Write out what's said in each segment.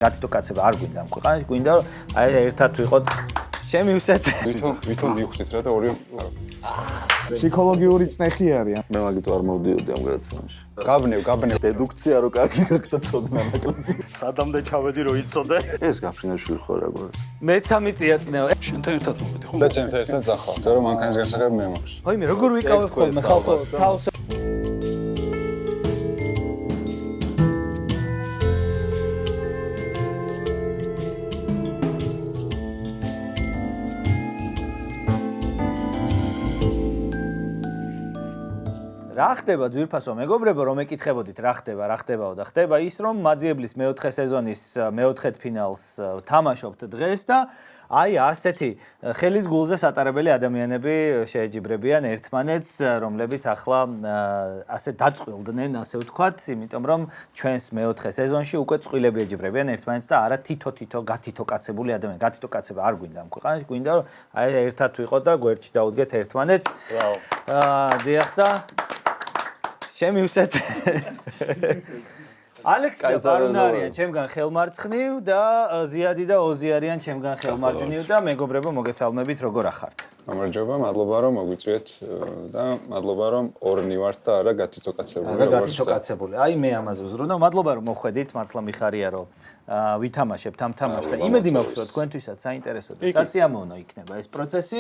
გათითო კაცება არ გვინდა ამ ქვეყანაში, გვინდა რომ აი ერთად ვიყოთ შემივსეთ. ვითომ მივხვდით რა და ორი ფსიქოლოგიური წნეხი არის. მე მაგითო არ მოვდიოდი ამ გადაცემაში. გაბნევ. დედუქცია რო კარგი გაქვს და ცოდნა ნაკლები. სადამდე ჩავედი რომ იცოდე. ეს გაფრინაშვილი ხო რა გვარ. მე-13 წია წნევა. შენთან ერთად მოვედი ხო? და ჩემთან ერთად ახლა. და რომ მანქანის გასაღებ მე მაქვს. ხოიმე როგორ ვიკავებ ხოლმე ხალხო თავს რა ხდება ძვირფასო მეგობრებო რომ ეკითხებოდით რა ხდებაო და ხდება ის რომ მაძიებლის მეოთხე სეზონის მეოთხედფინალს თამაშობთ დღეს და აი ასეთი ხელის გულზე სატარებელი ადამიანები შეეჯიბრებიან ერთმანეთს რომლებიც ახლა ასე დაწყვილდნენ ასე ვთქვათ იმიტომ რომ ჩვენს მეოთხე სეზონში უკვე წვილები ეჯიბრებიან ერთმანეთს და არა თითო გათითო კაცებული ადამიანები გათითო კაცება არ გვინდა ამ ქვეყანაში გვინდა რომ აი ერთად ვიყოთ და გვერდში დაუდგეთ ერთმანეთს დიახ და შემივსეთ. ალექსი და ბარუნა არიან ჩემგან ხელმარცხნივ და ზიადი და ოზი არიან ჩემგან ხელმარჯვნივ და მეგობრებო მოგესალმებით როგორ ახართ? გამარჯობა, მადლობა რომ მოგვიწვიეთ და მადლობა რომ ორნი ვართ და არა გათითო კაცებული. არა გათითო კაცებული. აი მე ამაზე ვზრუნავ. მადლობა რომ მოხვედით, მართლა მიხარია რომ ვითამაშებთ ამ თამაშს და იმედი მაქვს რომ თქვენთვისაც საინტერესო და სასიამოვნო იქნება ეს პროცესი.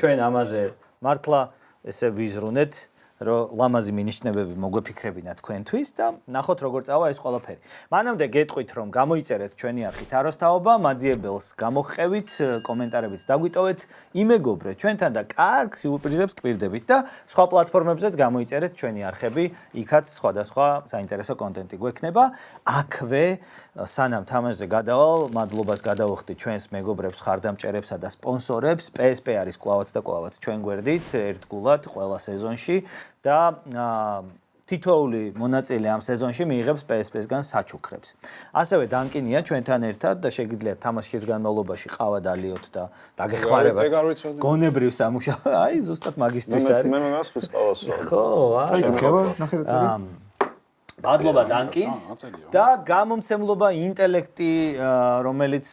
ჩვენ ამაზე მართლა ესე ვიზრუნეთ. რომ ლამაზი მინიშნებები მოგვეფიქრებინა თქვენთვის და ნახოთ როგორ წავა ეს ყველაფერი. მანამდე გეტყვით რომ გამოიწერეთ ჩვენი არხით აროსთაობა, მაძიებელს გამოხევით, კომენტარებით დაგვიტოვეთ, იმეგობრეთ ჩვენთან და კარგ სიურპრიზებს გპირდებით და სხვა პლატფორმებზეც გამოიწერეთ ჩვენი არხები, იქაც სხვადასხვა საინტერესო კონტენტი გვექნება. აქვე სანამ თამაშზე გადავალ, მადლობას გადავხდით ჩვენს მეგობრებს, ხარდამჭერებსა და სპონსორებს. PSP არის კლავაც და კლავაც ჩვენ გვერდით ერთგულად ყველა სეზონში. და თითოეული მონაწილე ამ სეზონში მიიღებს PSP-სგან საჩუქრებს. ასევე დანკინია ჩვენთან ერთად და შეგიძლიათ თამაშის განმავლობაში ყავა დალიოთ და დაგეხმარებათ. გონებრივ სამუშაო. აი ზუსტად მაგისტრის არის. მე მაგას ყავს. ხო, აი იქნება ნახე მადლობა დანკინს და გამომცემლობა ინტელექტი რომელიც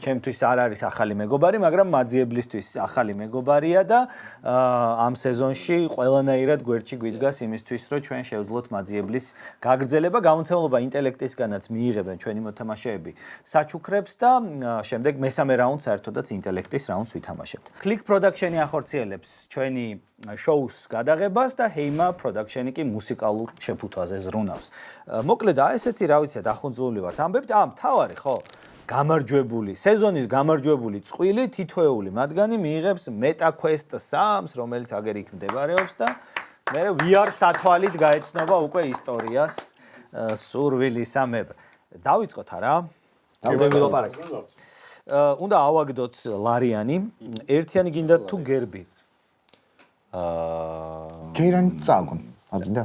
ჩემთვის არ არის ახალი მეგობარი, მაგრამ მაძიებლისთვის ახალი მეგობარია და ამ სეზონში ყველანაირად გვერდში გვიდგას იმისთვის, რომ ჩვენ შევძლოთ მაძიებლის გაგრძელება. გამომცემლობა ინტელექტისგანაც მიიღებენ ჩვენი მოთამაშეები საჩუქრებს და შემდეგ მესამე რაუნდს საერთოდაც ინტელექტის რაუნდს ვითამაშებთ. Click Production-ი ახორციელებს ჩვენი შოუს გადაღებას და Heima Production-ი კი მუსიკალურ შეფუთვაზე ზრუნავს. მოკლედ აი ესეთი რა ვიცი დახუნძლული ვართ ამბებთ თავარი ხო გამარჯვებული სეზონის გამარჯვებული წყვილი თითოეული მათგანი მიიღებს MetaQuest 3-ს რომელიც აგერ იქ მდებარეობს და მე VR სათვალით გაეცნობა უკვე ისტორიას სურვილისამებრ დავიწყოთ არა დავდეველოპარაკი უნდა ავაგდოთ ლარიანი ერთიანი გინდათ თუ გერბი ჯერან წაგონ არ გინდა?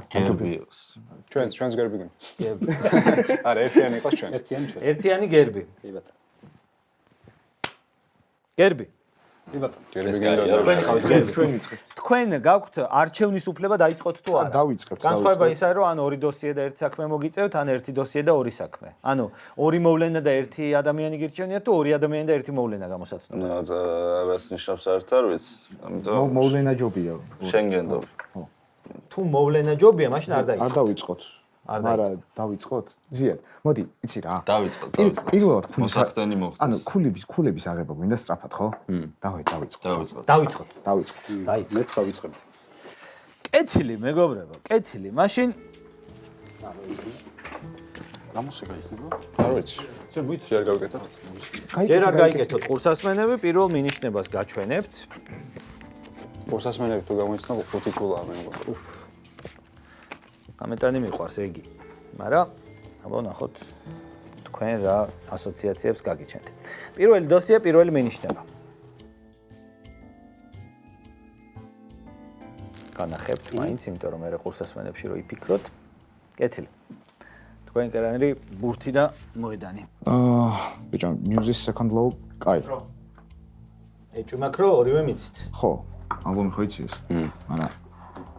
ჩვენს გერბი გინ. არა, ერთიანი იყოს ჩვენ. ერთიანი გერბი. კი ბატონო. გერბი. კი ბატონო. გერბი თქვენ გაქვთ არჩევნის უფლება დაიწყოთ თუ არა? დავიწყებთ. განსხვავება ისაა რომ ან ორი დოსიე და ერთი საქმე მოგიწევთ, ან ერთი დოსიე და ორი საქმე. ანუ ორი მოვლენა და ერთი ადამიანი გირჩევნიათ თუ ორი ადამიანი და ერთი მოვლენა გამოსაცნობა. ეს ნიშნავს საერთოდ არ ვიცი. ამიტომ მოვლენა ჯობია. შენგენდობ. თუ მოვლენა ჯობია, მაშინ არ დაიწყოთ. არ დავიწყოთ. არა, დავიწყოთ. ზიად. მოდი, იცი რა. დავიწყოთ. პირველად მოსახდენი მოხდეს. ანუ ქულების აღება გვინდა სწრაფად, ხო? დავიწყოთ. დავიწყოთ. მეც დავიწყებდი. კეთილი, მეგობრებო, კეთილი. მაშინ რა მუსიკა იქნება? არ ვიცი. შენ მოიცი არ გავიკეთოთ. ჯერ არ გაიკეთოთ ყურსასმენები, პირველ მინიშნებას გაჩვენებთ. ყურსასმენები თუ გამოიცნო 5 კულა მე მგონი. ამეტანი მიყვარს ეგი. მაგრამ აბა ნახოთ თქვენ რა ასოციაციებს გაგიჩენთ. პირველი დოსიე, პირველი მინიშნება. განახებთ მაინც, იმიტომ რომ მე ყურსასმენებში რო იფიქროთ. კეთილი. თქვენ კერანერი ბურთი და მოედანი. ბიჭო, Music Second Low, კაი. ეჭვი მაქრო ორივე მიცით. ხო, ალბომი ხო იცი ეს? მაგრამ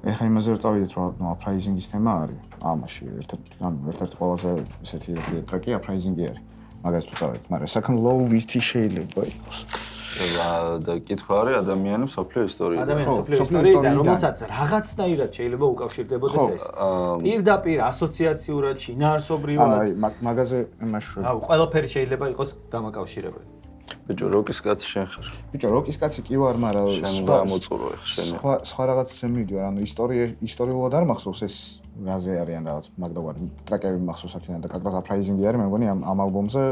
ეხლა იმაზე რომ წავიდეთ რომ აპრაიზინგის თემა არის. ამაში ერთ-ერთი ყველაზე ესეთი ტრეკი აპრაიზინგი არის. მაგას თუ წავედით, მაგრამ second law ვითი შეიძლება იყოს. და კითხვა არის ადამიანის სოფლიო ისტორია. ადამიანის სოფლიო ისტორიიდან, რომელსაც რაღაცნაირად შეიძლება უკავშირდებოდეს ეს. პირდაპირ ასოციაციურად, შინაარსობრივად. აი, მაგაზე იმაში. აუ, ყველაფერი შეიძლება იყოს დამაკავშირებელი. ბიჭო, როკის კაცი შენ ხარ. ბიჭო, როკის კაცი კი ვარ, მაგრამ შენ გამოწურო ხარ შენ. სხვა რაღაცზე მივიდივარ, ანუ ისტორიულად არ მახსოვს ეს რაზე არიან რაღაც მაგდავარი ტრეკები მახსოვს აქედან და კაკრა surprising-ი არის, მე მგონი ამ ალბომზე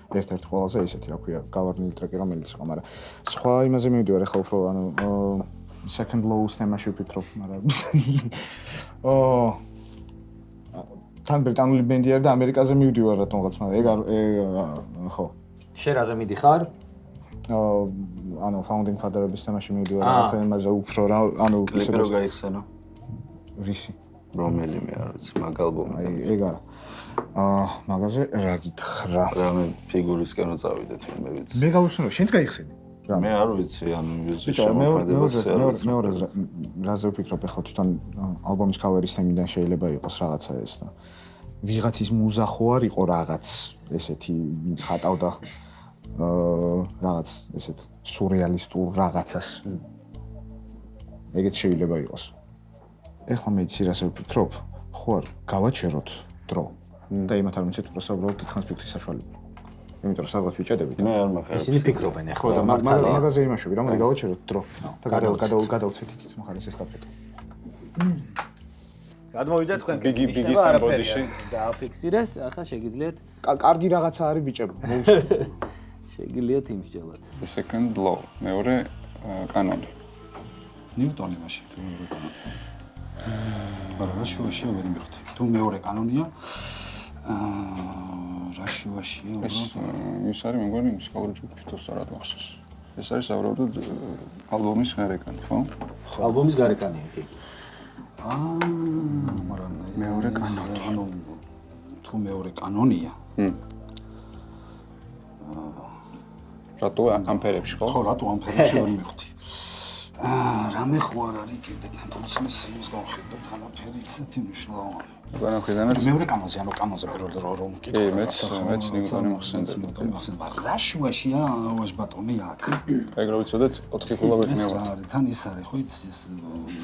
ერთ-ერთი ყველაზე ესეთი, რა ქვია, გავარდნილი ტრეკი რომელიც იყო, მაგრამ სხვა იმაზე მივიდივარ ახლა უფრო, ანუ second low-ს თემაში ვფიქრობ, მაგრამ თან ბრიტანული ბენდი არის და ამერიკაზე მივიდივარ რატომღაც, მაგრამ ეგ ხო. შენ რაზე მიდიხარ? ანუ founding father-ების თემაში მივიდივარ რაღაცა იმაზე უფრო რა, ანუ ისე რო გაიხსენო. რისი? რომელიმე არ ვიცი, მაგ ალბომი. აი, ეგ არა. მაგაზე რა გითხრა? რამე ფიგურისკენ წავიდეთ, მე ვიცი. მე გავიხსენე, შენც გაიხსენი. მე არ ვიცი, ანუ ბიჭო, მეორე რაზე ვფიქრობ ახლა თვითონ ალბომის cover-ის თემიდან შეიძლება იყოს რაღაცა ეს და ვიღაცის მუზა ხო არ იყო რაღაც ესეთი ვინც ხატავდა რაღაც ესეთ სურეალისტურ რაღაცას. ეგეც შეიძლება იყოს. ეხლა მე იცი რაზე ვფიქრობ, ხო არ გავაჩეროთ დრო და იმათ არ მიცეთ უბრალოდ საუბრობთ თითქმის ფიქრის საშუალებით. იმიტომ რომ სადღაც ვიჭედებით. მე არ მახარებ. ისინი ფიქრობენ ახლა და მაგაზე იმაშები, რა მოდი გავაჩეროთ დრო და გადავცეთ იქით მხარეს ესტაფეტა. გადმოვიდა თქვენ ბიგის ტემპოდიში დააფიქსირეს, ახლა შეგიძლიათ კარგი რაღაცა არის ბიჭებო. შეგიძლიათ იმსჯელოთ. second law მეორე კანონი. ნიუტონი მაშინ თუ მეორე კანონი. მაგრამ რა შუაშია ვერ მივხვდი. თუ მეორე კანონია რა შუაშია უბრალოდ ის არის მე მგონი მუსიკალური ჯგუფი თოსარად მახსოვს. ეს არის უბრალოდ ალბომის გარეკანი, ხო? ალბომის გარეკანია კი. მაგრამ მეორე კანონი. ანუ თუ მეორე კანონია. რატო ამფერებში ხო? ხო, რატო ამფერებში ვერ მივხვდი. რამე ხო არ არის კიდე პროცესის იმის გავხედოთ თანაფერი ისეთი მნიშვნელოვანი. განახედანაც მეორე კანონზე, ანუ კანონზე პირველ რომ კი, მეც ნიუტონი მახსენდება. რა შუაშია ვაშ ბატონი აქ? ეგ რო ვიცოდეთ 4 ხილობერთი მევა. არის თან ის არის ხო იცი ეს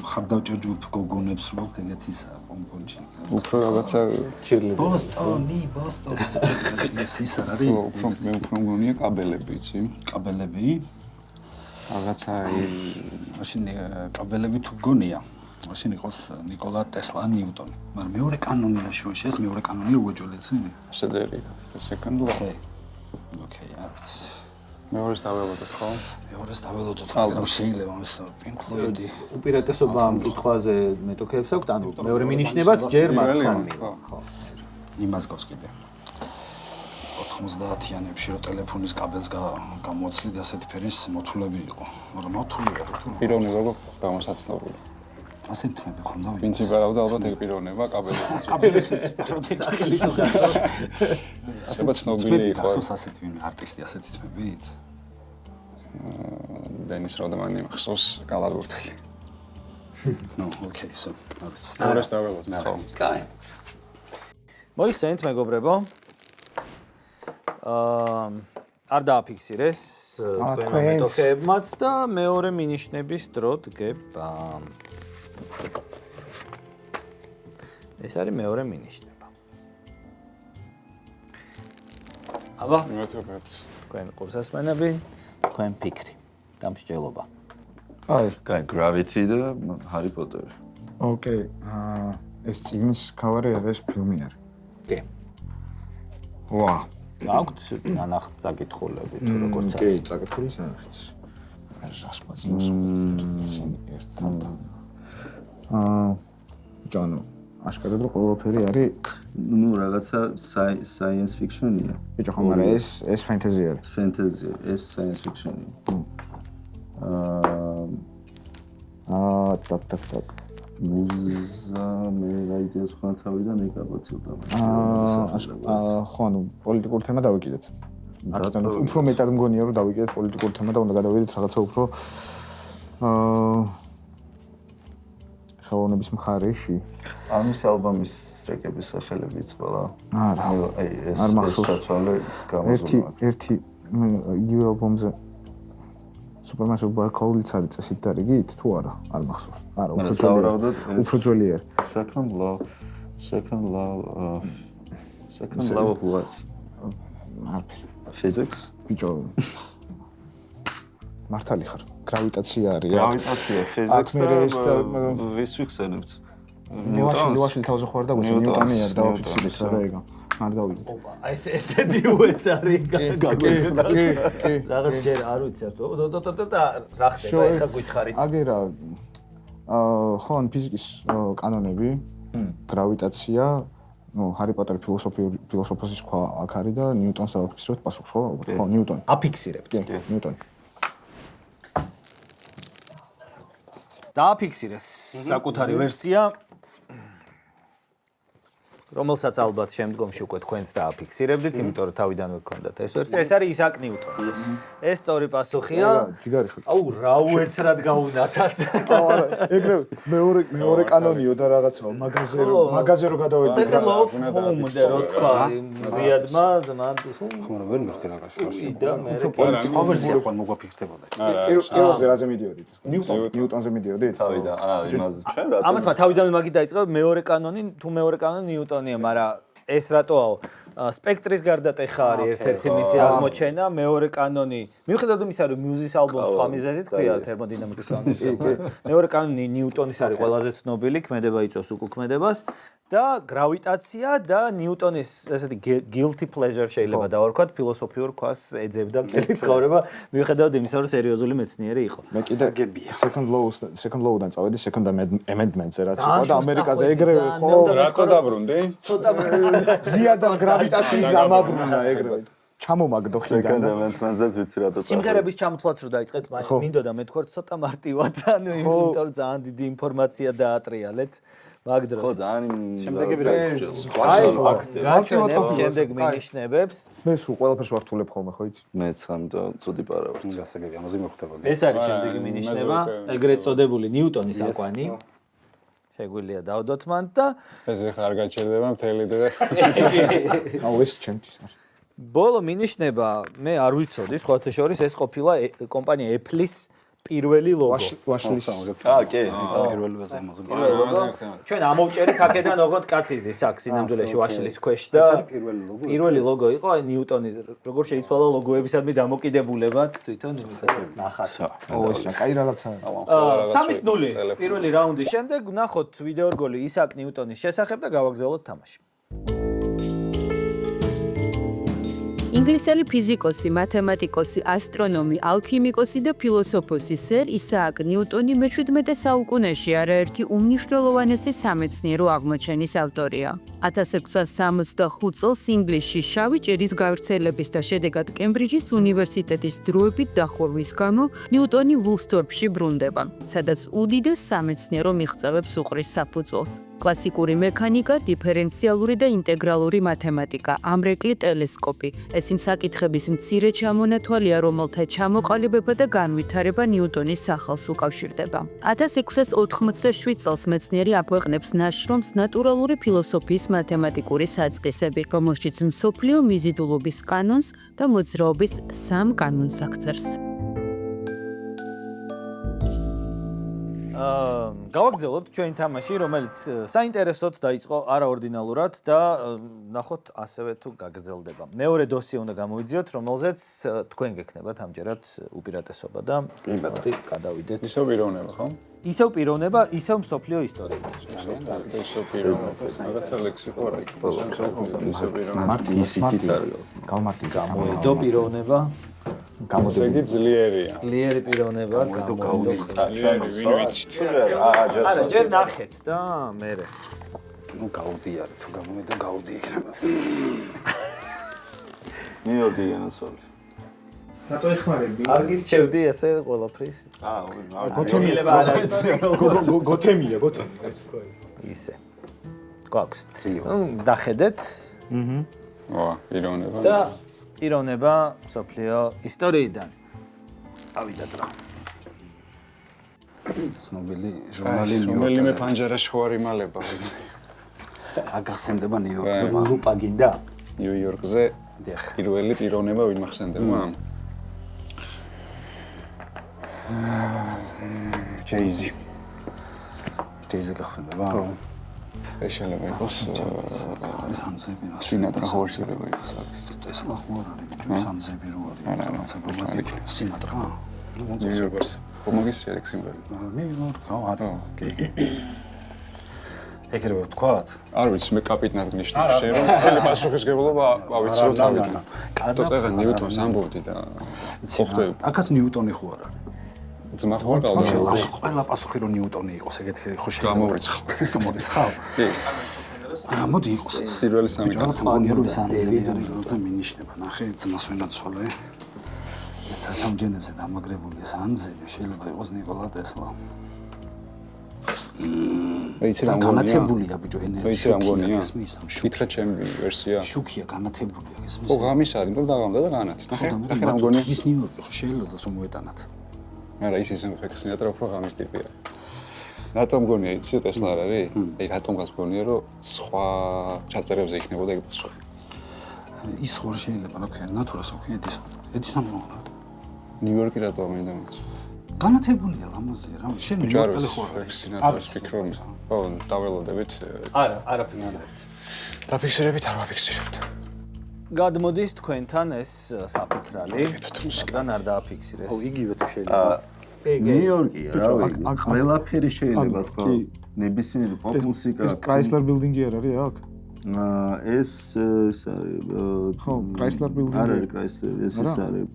ხარდავჭერ ჯგუფ გოგონებს რო ვთქვით ეგეთი პომპონჩი. უფრო რაღაცა ჩირლები. ბოსტონი. ის არის მე უფრო მგონია კაბელები, იცი? კაბელები. რაღაცა მაშინ კაბელები თუ გონია. მაშინ იყოს ნიკოლა ტესლა, ნიუტონი. მაგრამ მეორე კანონი რა შუაში ეს მეორე კანონია უეჯოლეცი. შედერი. second law. ოკეი, არის. მეორეს დაველოდოთ ხო? მეორეს დაველოდოთ, მაგრამ შეიძლება ეს Pink Floyd-ი. უპირატესობა ამ კითხვაზე მეტოქეებს აქვთ, ანუ მეორე მინიშნებაც ჯერ მართლა ხო. იმას გავს კიდე. 90-იანებში რო ტელეფონის კაბელს გამოცლით ასეთი ფერის მოთულები იყო. მაგრამ მოთული იყო თუ რა. პიროვნება გამოსაცნობი. ასეთი თემები ხონდა. ვინც იბარავდა ალბათ ეგ პიროვნება კაბელებში. კაბელებით სახელი თუ გასო. ასება ცნობილი იყო. გასოს ასეთი ვინმე არტისტი ასეთი თემებით? დენის როდმანი მახსოვს კალადურთელი. ნო, ოკეი, so. არის. მეორეს დაველოდოთ ხო? კაი. მოიხსენით მეგობრებო. არ დააფიქსირეს თქვენ მეტოქეებმაც და მეორე მინიშნების დრო დგება. ეს არის მეორე მინიშნება. აბა, თქვენ ყურსასმენები, თქვენ ფიქრი, დამსჯელობა. აი, კაი, Gravity და Harry Potter. ოკეი, ეს წიგნის cover-ი არის ფილმი არის. კი. ვა. აქვთ ნანახ წაკითხულები თუ როგორც კი, წაკითხული სანახიც. რას ყვაწნობს ერთად. ჯანო, აშკარად რომ ყველაფერი არის, ნუ რაღაცა science fiction-ია. ბიჭო, ხო, მაგრამ ეს fantasy არის. Fantasy, ეს science fiction-ია. так. მუზა მე რაიდიას ხან თავიდან ეკაბოცილდა. ხო, ანუ პოლიტიკურ თემა დავიკიდეთ. აქედან უფრო მეტად მგონია რომ დავიკიდეთ პოლიტიკურ თემა და უნდა გადავიდეთ რაღაცა უფრო ხელოვნების მხარეში. ამის ალბომის ტრეკების სახელებიც ყველა. არა. აი ეს არ მახსოვს. ერთი იგივე ალბომზე Supermassive Black Hole-იც არის წესით დარიგით თუ არა? არ მახსოვს. არა, უფრო ძველი არის. Second Love what? არაფერი. Physics? ბიჭო. მართალი ხარ. გრავიტაცია არის. გრავიტაცია, physics და ვის ვიხსენებთ? ლევაში თავზე ხوار და გვეცი ნიუტონი არ დავაფიქსირეთ რა და ეგა. არ დავიდეთ. აი ესეთი უეც არის. კი. რაღაც ჯერ არ ვიცი და რა ხდება ეხა გითხარით. აგერა ხო ან ფიზიკის კანონები, გრავიტაცია, ჰარი პოტერი ფილოსოფიის სხვა აქ არის და ნიუტონს დავაფიქსირებთ პასუხს ხო? ხო, ნიუტონი. აფიქსირებთ. კი, ნიუტონი. დააფიქსირეს საკუთარი ვერსია რომელსაც ალბათ შემდგომში უკვე თქვენც დააფიქსირებდით, იმიტომ რომ თავიდანვე გქონდათ ეს ვერსია. ეს არის ისაკ ნიუტონი. ეს სწორი პასუხია. ჯიგარი ხო? აუ, რა უეცრად გაუნათათ. არა, ეგრევე მეორე კანონიო და რაღაცა მაგაზე რო გადავედი. Second Love Home და რო თქვა ზიადმა მან ხომ ვერ მიხდი რაღაცა. და მე სხვა ვერსია ხო მოგვაფიქრდებოდა. პირველზე რაზე მიდიოდით? ნიუტონზე მიდიოდით? თავიდან, იმაზე ჩვენ რა. ამათმა თავიდანვე მაგით დაიწყო მეორე კანონი, თუ მეორე კანონი ნიუტონია, მაგრამ ეს რატოა სპექტრის გარდატეხა არის ერთ-ერთი მისი აღმოჩენა, მეორე კანონი მიუხედავად იმისა, რომ მიუზის ალბომს სხვა მიზეზით ქვია თერმოდინამიკის კანონი. მეორე კანონი ნიუტონის არის ყველაზე ცნობილი, ქმედება იწვევს უკუქმედებას და გრავიტაცია და ნიუტონის ესეთი guilty pleasure შეიძლება დავარქვათ, ფილოსოფიურ ქვას ეძებდა მთელი ცხოვრება, მიუხედავად იმისა, რომ სერიოზული მეცნიერი იყო. მე კიდე second law-დან წავედი second amendment-ზე რაც იყო და ამერიკაზე ეგრევე ხო რატო დაბრუნდი? ცოტა ზიადან გრავიტაციის დამაბრუნა ეგრევე. ჩამომაგდო ხიდან. Amendment-ზეც ვიცი რატო. სიმღერების ჩამოთვლაც რო დაიწყეთ, მინდოდა მეთქვა ცოტა მარტივად, ანუ იმიტომ რომ ძალიან დიდი ინფორმაცია დაატრიალეთ მაგ დროს. ხო, ძალიან შემდეგები რა გიჩვენებს? გაჩვენებთ შემდეგ მინიშნებებს. მე სულ ყველაფერს ვართულებ ხოლმე ხო იცი? მეც ამიტომ ცუდი პარა ვარ. გასაგები ამაზე მეხვდებოდი. ეს არის შემდეგი მინიშნება, ეგრეთ წოდებული ნიუტონის აკვანი. შეგვიძლია დავდოთ მან და ეს ხა არ გაჩერდება მთელი დღე. აუ ეს ჩემთვის არის. ბოლო მინიშნება, მე არ ვიცოდი, სხვათა შორის ეს ყოფილა კომპანია Apple-ის პირველი ლოგო. ვაშლის. კი. პირველი ვაზე ამაზე. ჩვენ ამოვჭერით აქედან ოღონდ კაციზის აქ სინამდვილეში ვაშლის ქვეშ და პირველი ლოგო იყო აი ნიუტონის როგორ შეიცვალა ლოგოებისადმი დამოკიდებულებაც თვითონ ნახათ. ო ეს რა კაი რაღაცაა. 3-0 პირველი რაუნდის შემდეგ ვნახოთ ვიდეო რგოლი ისაკ ნიუტონის შესახებ და გავაგზავნოთ თამაში. ინგლისელი ფიზიკოსი, მათემატიკოსი, ასტრონომი, ალქიმიკოსი და ფილოსოფოსი სერ ისააკ ნიუტონი მე-17 საუკუნეში არაერთი უმნიშვნელოვანესი სამეცნიერო აღმოჩენის ავტორია. 1665 წელს ინგლისში შავი ჭირის გავრცელების და შედეგად კემბრიჯის უნივერსიტეტის დროებით დახურვის გამო ნიუტონი ვულსთორფში ბრუნდება, სადაც უდიდეს სამეცნიერო მიღწევებს უყრის საფუძველს. კლასიკური მექანიკა, დიფერენციალური და ინტეგრალური მათემატიკა, ამრეკლი ტელესკოპი. ეს იმ საკითხების მცირე ჩამონათვალია, რომელთა ჩამოყალიბება და განვითარება ნიუტონის სახელს უკავშირდება. 1687 წელს მეცნიერი აქვეყნებს ნაშრომს ნატურალური ფილოსოფიის მათემატიკური საწყისები, რომელშიც მსოფლიო მიზიდულობის კანონს და მოძრაობის 3 კანონს აღწერს. გავაგზავნოთ ჩვენ თამაში, რომელიც საინტერესოდ დაიწყო არაორდინალურად და ნახოთ ასევე თუ გაგრძელდება. მეორე დოსი უნდა გამოვიძიოთ, რომელზეც თქვენ გექნებათ ამჯერად უპირატესობა და მოდი გადავიდეთ. ისევ პიროვნება, ხო? ისევ პიროვნება, ისევ მსოფლიო ისტორია. ისევ პიროვნება. რაღაცა ლექსიკო რა იქნება. ისევ პიროვნება. გამარტი გამოედო პიროვნება. გამოდი ძლიერია. ძლიერი პიროვნება, გამოედო. ძლიერი, ვინ ვიცით. არა, ჯერ ნახეთ და მერე. ნუ გაუდი არის, თუ გამომედო გაუდი იქნება. მიოდი ენასოლი. რატო ეხმარები? არ გირჩევდი ესე ყველაფრის? გოთემია. ისე. გვაქვს. დახედეთ. ვა, პიროვნება. და პიროვნება სოფლიო ისტორიიდან. ავიდათ რა. ცნობილი ჟურნალი რომელიმე ფანჯარაში ხوار იმალება. აგახსენდება ნიუ-იორკზე. ლუპა გინდა? ნიუ-იორკზე პირველი პიროვნება ვინ მახსენდება? ჯეიზი. ჯეიზი გახსენდება? ეს შეიძლება იყოს სანძები რა. სინატრა ხო არ შეიძლება იყოს. ტესლა ხო არ არის, სანძები რო არის. რაღაცა პრობლემა. სინატრა? ნიუ-იორკს. მომაგის სელექსიმბელი. ნიუ-იორკ არა. ეგრევე ვთქვათ? არ ვიცი, მე კაპიტნად ნიშნავს შენ რომ მთელი პასუხისგებლობა ავიცრო თავიდან. წეგან ნიუტონს ამბობდი და ყოფდები. აქაც ნიუტონი ხო არ არის. ძმა ხო არ დავდო. ყველა პასუხი რომ ნიუტონი იყოს, ეგეთი ხო შეიძლება. გამორიცხავ. გამორიცხავ? კი. მოდი იყოს ეს. პირველი სამი რაღაცა მგონია რომ ეს ანძები არის, როცა მინიშნება. ნახე, ძმას ვენაცვალე. ეს ათამჯენებზე დამაგრებული ეს ანძები შეიძლება იყოს ნიკოლა ტესლა. ვიცი რა მგონია? განათებულია ბიჭო ენერგია. ვიცი რა მგონია? ესმის ამ კითხე ჩემი ვერსია. შუქია განათებულია ესმის. ხო, ღამის არის, რომ დაგამდა და განათს. ნახე, რა მგონია? ის ნიუ-იორკი ხო შეიძლება რომ მოეტანათ. არა, ის ხეკს სინატრა უფრო ღამის ტიპია. რატომ მგონია იცი ტესლა არ არის? აი რატომ გასგონია რომ სხვა ჩაწერებზე იქნებოდა ეგ პასუხი. ის ხო შეიძლება რა ქვია, ნატურას ხო ედისონ რა. ნიუ-იორკი რატო მინდა მის? განათებულია ლამაზია რა. შენ ნიუ-იორკელი ხო არ არის? სინატრას ფიქრობ. ხო, დაველოდებით. არა ფიქსირებთ. დაფიქსირებით, არ ვაფიქსირებთ. გადმოდის თქვენთან ეს საფიქრალი, მაგრამ არ დააფიქსირეს. ხო, იგივე თუ შეიძლება. ნიუ-იორკია, რა ვიცი. ყველაფერი შეიძლება თქვა. ნებისმიერი პოპ მუსიკა. ეს Chrysler Building-ი არ არის აქ? ეს არის ხო, Chrysler Building-ი. არ არის Chrysler, ეს არის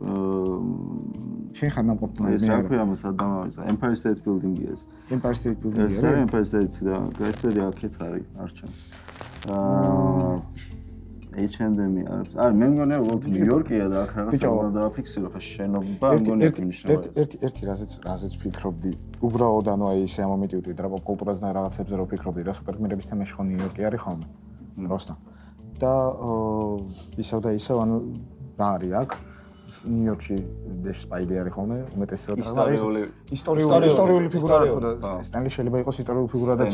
შენ ხარ ნამყოფი ეს რა ქვია სადამავისა Empire State Building-ი ეს. Empire State Building-ი ეს არის Empire State და Chrysler-ი აქეთ არის, არ ჩანს. H&M-ი არის. არ მე მგონია უბრალოდ ნიუ-იორკია და აქ რაღაცა უნდა დააფიქსირო ხა შენობა მგონია ნიშნავს. ერთი რაზეც ვფიქრობდი, უბრალოდ ანუ აი ესე ამომიტივდი და პოპ კულტურაზე და რაღაცებზე რო ვფიქრობდი, რა სუპერგმირების თემაში ხო ნიუ-იორკი არის ხოლმე. просто. და ისევ და ისევ ანუ რა არის აქ? ნიუ-იორკში დეშ სპაიდი არის ხოლმე, უმეტესად ისტორიული ფიგურა არის ხო და სტენლი შეიძლება იყოს ისტორიული ფიგურა და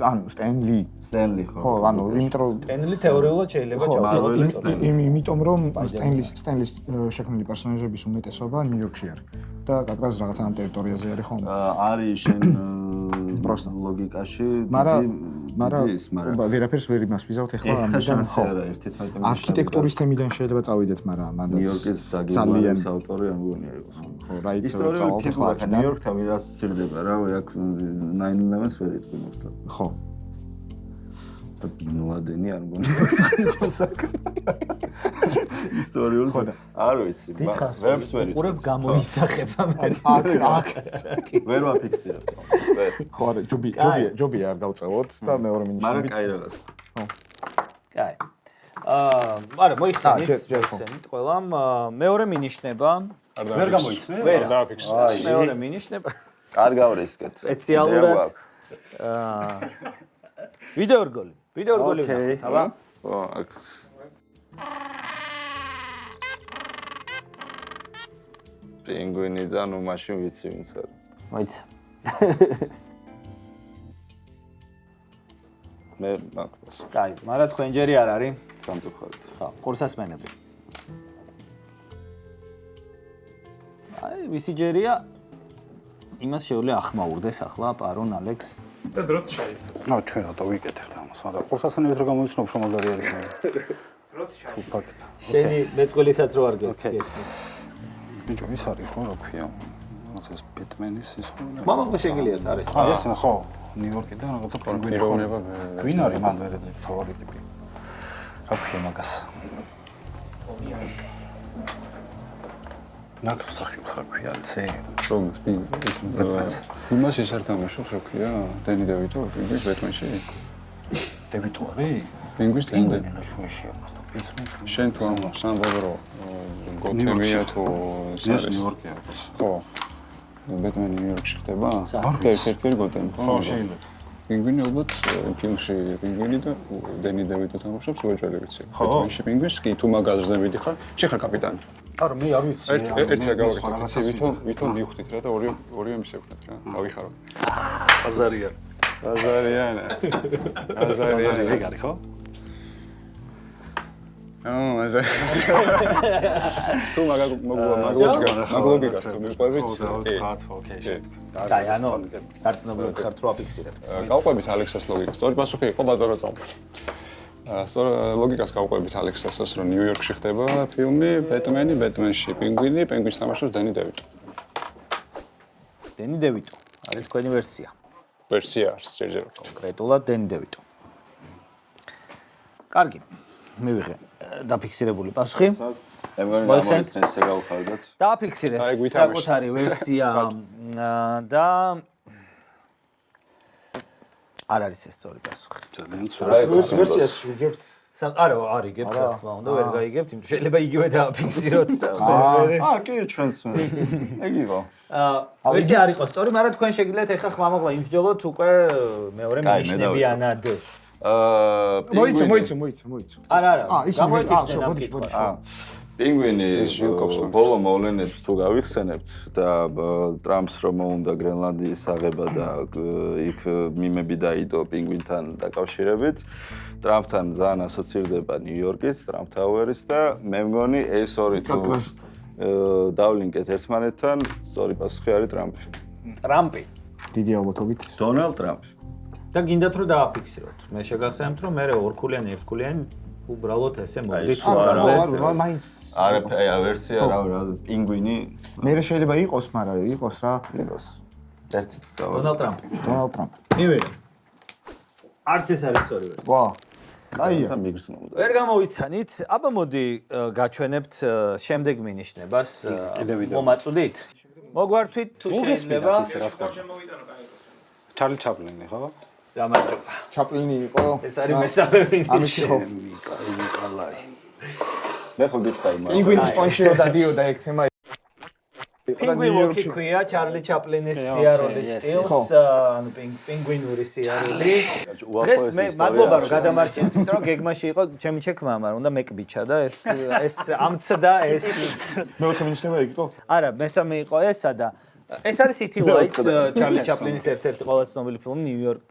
ანუ სტენლი ხო ანუ იმიტომ რომ სტენლი თეორიულად შეიძლება ჩავდოს იმიტომ რომ სტენლის შექმნილი პერსონაჟების უმეტესობა ნიუ-იორკში არის და კაკრას რაღაცა ამ ტერიტორიაზე არის ხოლმე არის შენ просто ლოგიკაში მაგრამ ვერაფერს ვერ იმას ვიზავთ ახლა ამიდან ხო არქიტექტურის თემიდან შეიძლება წავიდეთ მაგრამ მანდაც ნიუ-იორკის ძალიან ავტორი ამ გონია იყოს ხო რაიც ისტორიული ფიგურა ნიუ-იორკთან ვირას სცირდება რა აქ 9/11-ს ვერ იტყვი მოსთან ხო და ბინ ლადენი არ მგონია ისტორიული ხო არ ვიცი ვერს ვერ უყურებ გამოისახება მე აქ ვერ ვაფიქსირებ ხო არა ჯობი არ გავწევოთ და მეორე მინიში მაგრამ კაი რაღაც ხო კაი არა მოიხსენით ყველამ მეორე მინიშნება ვერ გამოიცნე? ვერ დააფიქსირე. მეორე მინიშნება არ გავრისკეთ სპეციალურად ვიდეო რგოლი ვნახოთ აბა ხო აქ პინგვინი და ნუ მაშინ ვიცი ვინც არის მოიცა მე მაქვს კაი მაგრამ თქვენ ჯერი არ არის სამწუხაროდ ხო ყურსასმენები აი ვისი ჯერია იმას შეუძლია ახმაურდეს ახლა პარონ ალექს და დროც შეიძლება. ნუ ჩვენ რატო ვიკეთებთ ამას, მაგრამ ყურსასმენებით რო გამოიცნობ შემოგარი არის. დროც შეიძლება. შენი მეწყვილისაც რო არ გესმის. ბიჭო, ის არის ხო, რა ქვია? რაღაცა ეს ბეტმენის ის ხო? მამაკაცი შეგიძლიათ არის. ეს ხო, ნიუ-იორკიდან რაღაცა პინგვინი ხო. ვინ არის მან ვერ თავარი ტიპი. რა ქვია მაგას? ნაკრ სახიობს რა ქვია ესე? რომ იმას ისართამაშობს რა ქვია? დენი დევიტო პინგვინს ბეტმენში. დევიტო არის? პინგვინს პინგვინი შუაში ამას და პიცმენ. შენ თუ ამ სამბობრო გოთემია თუ ეს ნიუ-იორკია ეს. ხო. ბეტმენი ნიუ-იორკში ხდება? ერთ-ერთი გოთემი ხო? ხო, შეიძლება. პინგვინი ალბათ ფილმში პინგვინი და დენი დევიტო თამაშობს უეჭველი ვიცი. ბეტმენში პინგვინს კი თუ მაგაზრზე მიდიხარ, შენ ხარ კაპიტანი. არა მე არ ვიცი. ერთი რა გავაკეთეთ, ვითომ მივხვდით რა და ორივე მისექნათ რა. გავიხარო. ბაზარია. ბაზარიანა. ბაზარიანი ვეგარი ხო? ბაზარი. თუ მაგლოგიკას თუ მიყვებით. ოკეი. კაი, ანუ დარწმუნებული ხართ რომ აფიქსირებთ. გავყვებით ალექსას ლოგიკას. სწორი პასუხი იყო ბატონო წამყვანი. სწორ ლოგიკას გავყვებით ალექსასას, რომ ნიუ-იორკში ხდება ფილმი ბეტმენში პინგვინი, პინგვინს თამაშობს დენი დევიტო. დენი დევიტო არის თქვენი ვერსია. ვერსია არის ჯერჯერობით. კონკრეტულად დენი დევიტო. კარგი. მივიღე დაფიქსირებული პასუხი. მოიხსენეთ ესე გავხარდათ. დააფიქსირეს საკუთარი ვერსია და არ არის ეს სწორი პასუხი. ძალიან სწორი. ვერსიაში ვიგებთ. არა, არ იგებთ, რა თქმა უნდა, ვერ გაიგებთ, იმიტომ შეიძლება იგივე დააფიქსიროთ და კი, ჩვენც მე. ეგ იყო. ვერსია არ იყო სწორი, მაგრამ თქვენ შეგიძლიათ ახლა ხმამაღლა იმსჯელოთ უკვე მეორე მინიშნებიანად. მოიცე. არა, ისე გამოიწვია ამ კითხვას. პინგვინი ბოლო მოვლენებს თუ გავიხსენებთ და ტრამპს რომ უნდა გრენლანდიის აღება და იქ მიმები დაიდო პინგვინთან დაკავშირებით, ტრამპთან ძალიან ასოცირდება ნიუ-იორკის, ტრამპ ტაუერის და მე მგონი ეს ორი თუ დავლინკეთ ერთმანეთთან, სწორი პასუხი არის ტრამპი. ტრამპი. დიდი ალბათობით დონალდ ტრამპი. და გინდათ რომ დააფიქსიროთ. მე შეგახსენებთ რომ მე ორქულიანი ერთქულიანი უბრალოდ ესე მოვდით სუპარზე. მაინც არა, ვერსია რა პინგვინი. მე შეიძლება იყოს, მაგრამ იყოს რა. იყოს. ერთიც სწავლა. დონალდ ტრამპი. დონალდ ტრამპი. მივიღე. არც ეს არის სწორი ვერსია. ვა. კაია. მიგრძნობდა. ვერ გამოვიცანით. აბა მოდი გაჩვენებთ შემდეგ მინიშნებას. მომაწვდით? მოგვართვით თუ შეიძლება. ჩარლი ჩაპლინი ხო? გამარჯობა. ჩაპლინი იყო. ეს არის მესამე მინიშნება. ამის ხო. მე ხო გითხარი მაგრამ. პინგვინის პონშიო დადიოდა ეგ თემა. პინგვინი ვოკიქვია ჩარლი ჩაპლინის სიარულის სტილს, ანუ პინგვინური სიარული. დღეს მე მადლობა რომ გადამარჩენთ, იმიტომ რომ გეგმაში იყო ჩემი ჩექმა, მაგრამ უნდა მეკბიჩა და ეს ამცდა ეს მეოთხე მინიშნება ეგ იყო? არა, მესამე იყო ესა და ეს არის City Lights, ჩარლი ჩაპლინის ერთ-ერთი ყველაზე ცნობილი ფილმი ნიუ-იორკ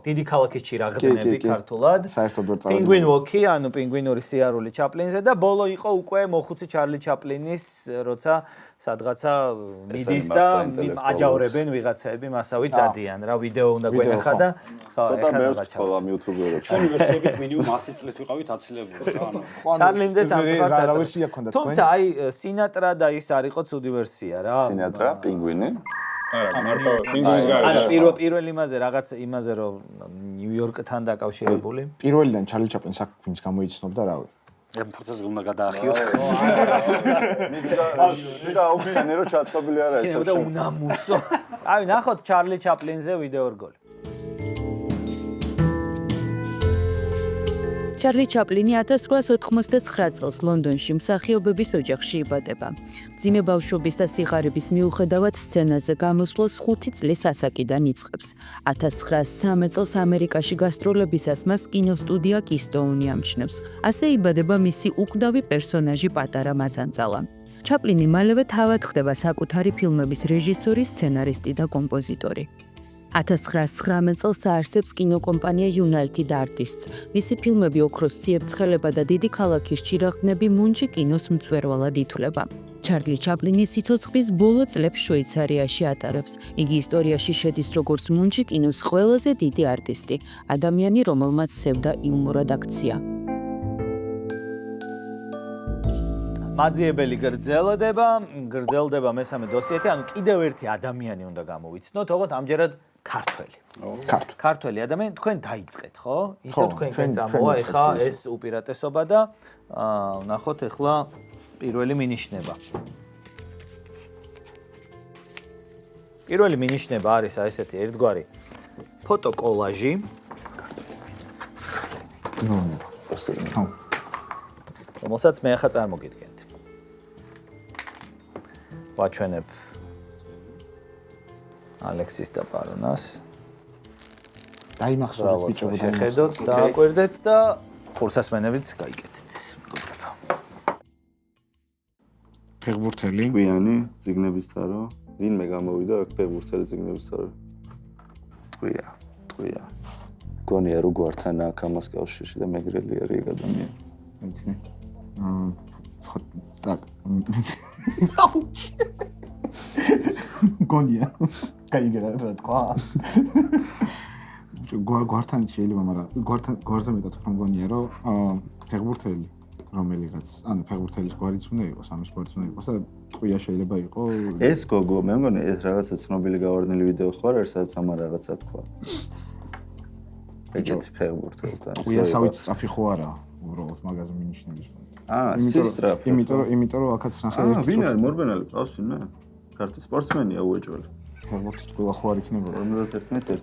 დიდი ქალაქის ჩირაღდნები ქართულად. საერთოდ ვერ წავედი. პინგვინ ვოკი, ანუ პინგვინური სიარული ჩაპლინზე და ბოლო იყო უკვე მოხუცი ჩარლი ჩაპლინის, როცა სადღაცა მიდის და აჯავრებენ ვიღაცაები მასავით დადიან. რა ვიდეო უნდა გვენახა და ხო, ცოტა მე ვთქვა YouTube-ებში. უნივერსიტეტით მინიმუმ 100 წლით ვიყავით აცილებული რა. ჩარლინდე სამწუხაროდ რა ვერსია ქონდა თქვენ? თუმცა აი სინატრა და ის არ იყო ცუდი ვერსია რა. სინატრა, პინგვინი. არა, მარტო პინგვინის არა, გარეშე. პირველ იმაზე რაღაც იმაზე რომ ნიუ-იორკთან დაკავშირებული. პირველიდან ჩარლი ჩაპლინს აქ ვინც გამოიცნობდა რავი. ამ პროცესს უნდა გადაახიოთ. მიდა აუხსენე რომ ჩაწყობილი არა ეს. და უნამუსო. აი, ნახოთ ჩარლი ჩაპლინზე ვიდეო რგოლი. ჩარლი ჩაპლინი 1899 წელს ლონდონში მსახიობების ოჯახში იბადება. მძიმე ბავშვობის და სიღარიბის მიუხედავად სცენაზე გამოსვლას 5 წლის ასაკიდან იწყებს. 1913 წელს ამერიკაში გასტროლებისას მას კინოსტუდია კისტოუნი ამჩნევს. ასე იბადება მისი უკვდავი პერსონაჟი პატარა მაწანწალა. ჩაპლინი მალევე თავად ხდება საკუთარი ფილმების რეჟისორი, სცენარისტი და კომპოზიტორი. 1919 წელს აარსებს კინოკომპანია United Artists. მისი ფილმები ოქროს ციებ-ცხელება და დიდი ქალაქის ჩირაღდნები მუნჯი კინოს მწვერვალად ითვლება. ჩარლი ჩაპლინი სიცოცხლის ბოლო წლებს შვეიცარიაში ატარებს. იგი ისტორიაში შედის როგორც მუნჯი კინოს ყველაზე დიდი არტისტი, ადამიანი, რომელმაც სევდა იუმორად აქცია. მაძიებელი გრძელდება მესამე დოსიეტი, ანუ კიდევ ერთი ადამიანი უნდა გამოვიცნოთ, ოღონდ ამჯერად ქართველი. ქართველი ადამიანი, თქვენ დაიწყეთ, ხო? ისევ თქვენკენ წამოვა ეხა ეს უპირატესობა და ნახოთ ეხლა პირველი მინიშნება. პირველი მინიშნება არის ესეთი ერთგვარი ფოტოკოლაჟი. რომელსაც მე ახლა წარმოგიდგენთ. ვაჩვენებ ალექსის და პარონას. დაიმახსოვრეთ ბიჭო და შეხედოთ, დააკვირდეთ და ხურსასმენებიც გაიკეთეთ. ფეხბურთელი. ტყვიანი ციგნების თარო. ვინმე გამოვიდა აქ ფეხბურთელი ციგნების თარო. ტყვია. გონია როგორთან აქ ამას კავშირში და მეგრელი არის ეგ ადამიანი. ვიცი. так. გონია. კაიგერა რა თქვა. გვართან შეიძლება, მაგრამ გვარზე მეტად უფრო მგონია, რომ ფეხბურთელი რომელიღაც, ანუ ფეხბურთელის გვარიც უნდა იყოს, ამის გვარიც უნდა იყოს და ტყვია შეიძლება იყოს. ეს გოგო, მე მგონი ეს რაღაცა ცნობილი გავარდნილი ვიდეო ხო არის, სადაც ამა რაღაცა თქვა. ეგეთი ფეხბურთელთან. ტყვიასავით სწრაფი ხო არა, უბრალოდ მაგაზე მინიშნების. სისტრაფი. იმიტომ რომ აქაც ნახე ერთი ვინ არის მორბენალი ყავს ვინმე? ქართული სპორტსმენია უეჭველი. ფეხბურთით ტყუილა ხო არ იქნებოდა. 51 მეტრი.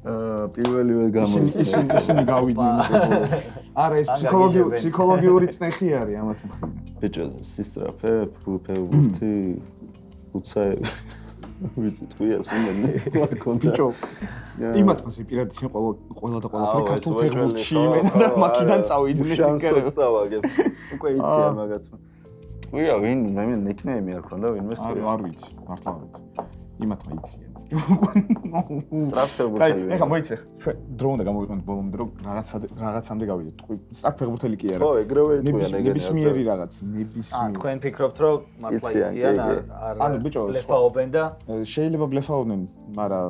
პირველივე გამოიწვია. ისინი გავიდნენ. არა, ეს ფსიქოლოგიური წნეხი არის ამათ მხრიდან. ბიჭო, სისტრაფე, ფეხბურთი, უცაები. ვიცი, ტყვიას უნდა კონდა. ბიჭო, იმათმაც პირადისინ ყველა და ყველაფერი ქართულ ფეხბურთში იმენა და მაქედან წავიდნენ. შანსო წავაგებს. უკვე იცია მაგაცმა. ტყვია, ვინ მე ნიკნეიმი არ ქონდა ვინმე სტყვია. არ ვიცი, მართლა არ ვიცი. იმათმა იციან. სწრაფ ფეხბურთელი. კაი, ეხლა მოიცე, ჩვენ დრო უნდა გამოვიყენოთ ბოლომდე, რომ რაღაცამდე გავიდეთ. სწრაფ ფეხბურთელი კი არა. ხო, ეგრევე ტყვიან ეგენი. ნებისმიერი რაღაც, ნებისმიერი. თქვენ ფიქრობთ, რომ მართლა იციან ანუ ბიჭო, ბლეფაობენ და შეიძლება ბლეფაობდნენ, მაგრამ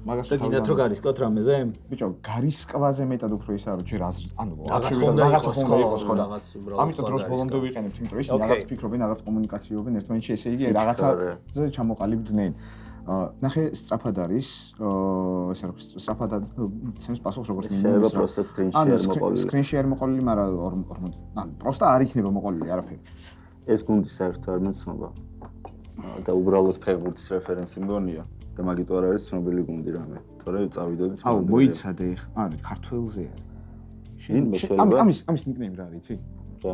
მაგას გინდათ რომ გარისკოთ რამეზე? ბიჭო, გარისკვაზე მეტად უფრო ისაა, რომ ჯერ ანუ რაღაცა უნდა იყოს ხო და ამიტომ დროს ბოლომდე ვიყენებთ, იმიტომ რომ ისინი რაღაც ფიქრობენ, რაღაც კომუნიკაციობენ ერთმანეთში, ესე იგი რაღაცაზე ჩამოყალიბდნენ. ნახე სწრაფად არის, ეს არის სწრაფად ცემს პასუხს როგორც მინიმუმ. შეიძლება პროსტა სკრინში არ მოყოლილი, მაგრამ ანუ პროსტა არ იქნება მოყოლილი არაფერი. ეს გუნდი საერთოდ არ მეცნობა. და უბრალოდ ფეხბურთის რეფერენსი მგონია და მაგით არ არის ცნობილი გუნდი რამე. თორე წავიდოდით. აუ, მოიცადე ხ, არის ქართველზე არის. შენ შეიძლება ამის ნიკნეიმი რა არის, იცი? რა.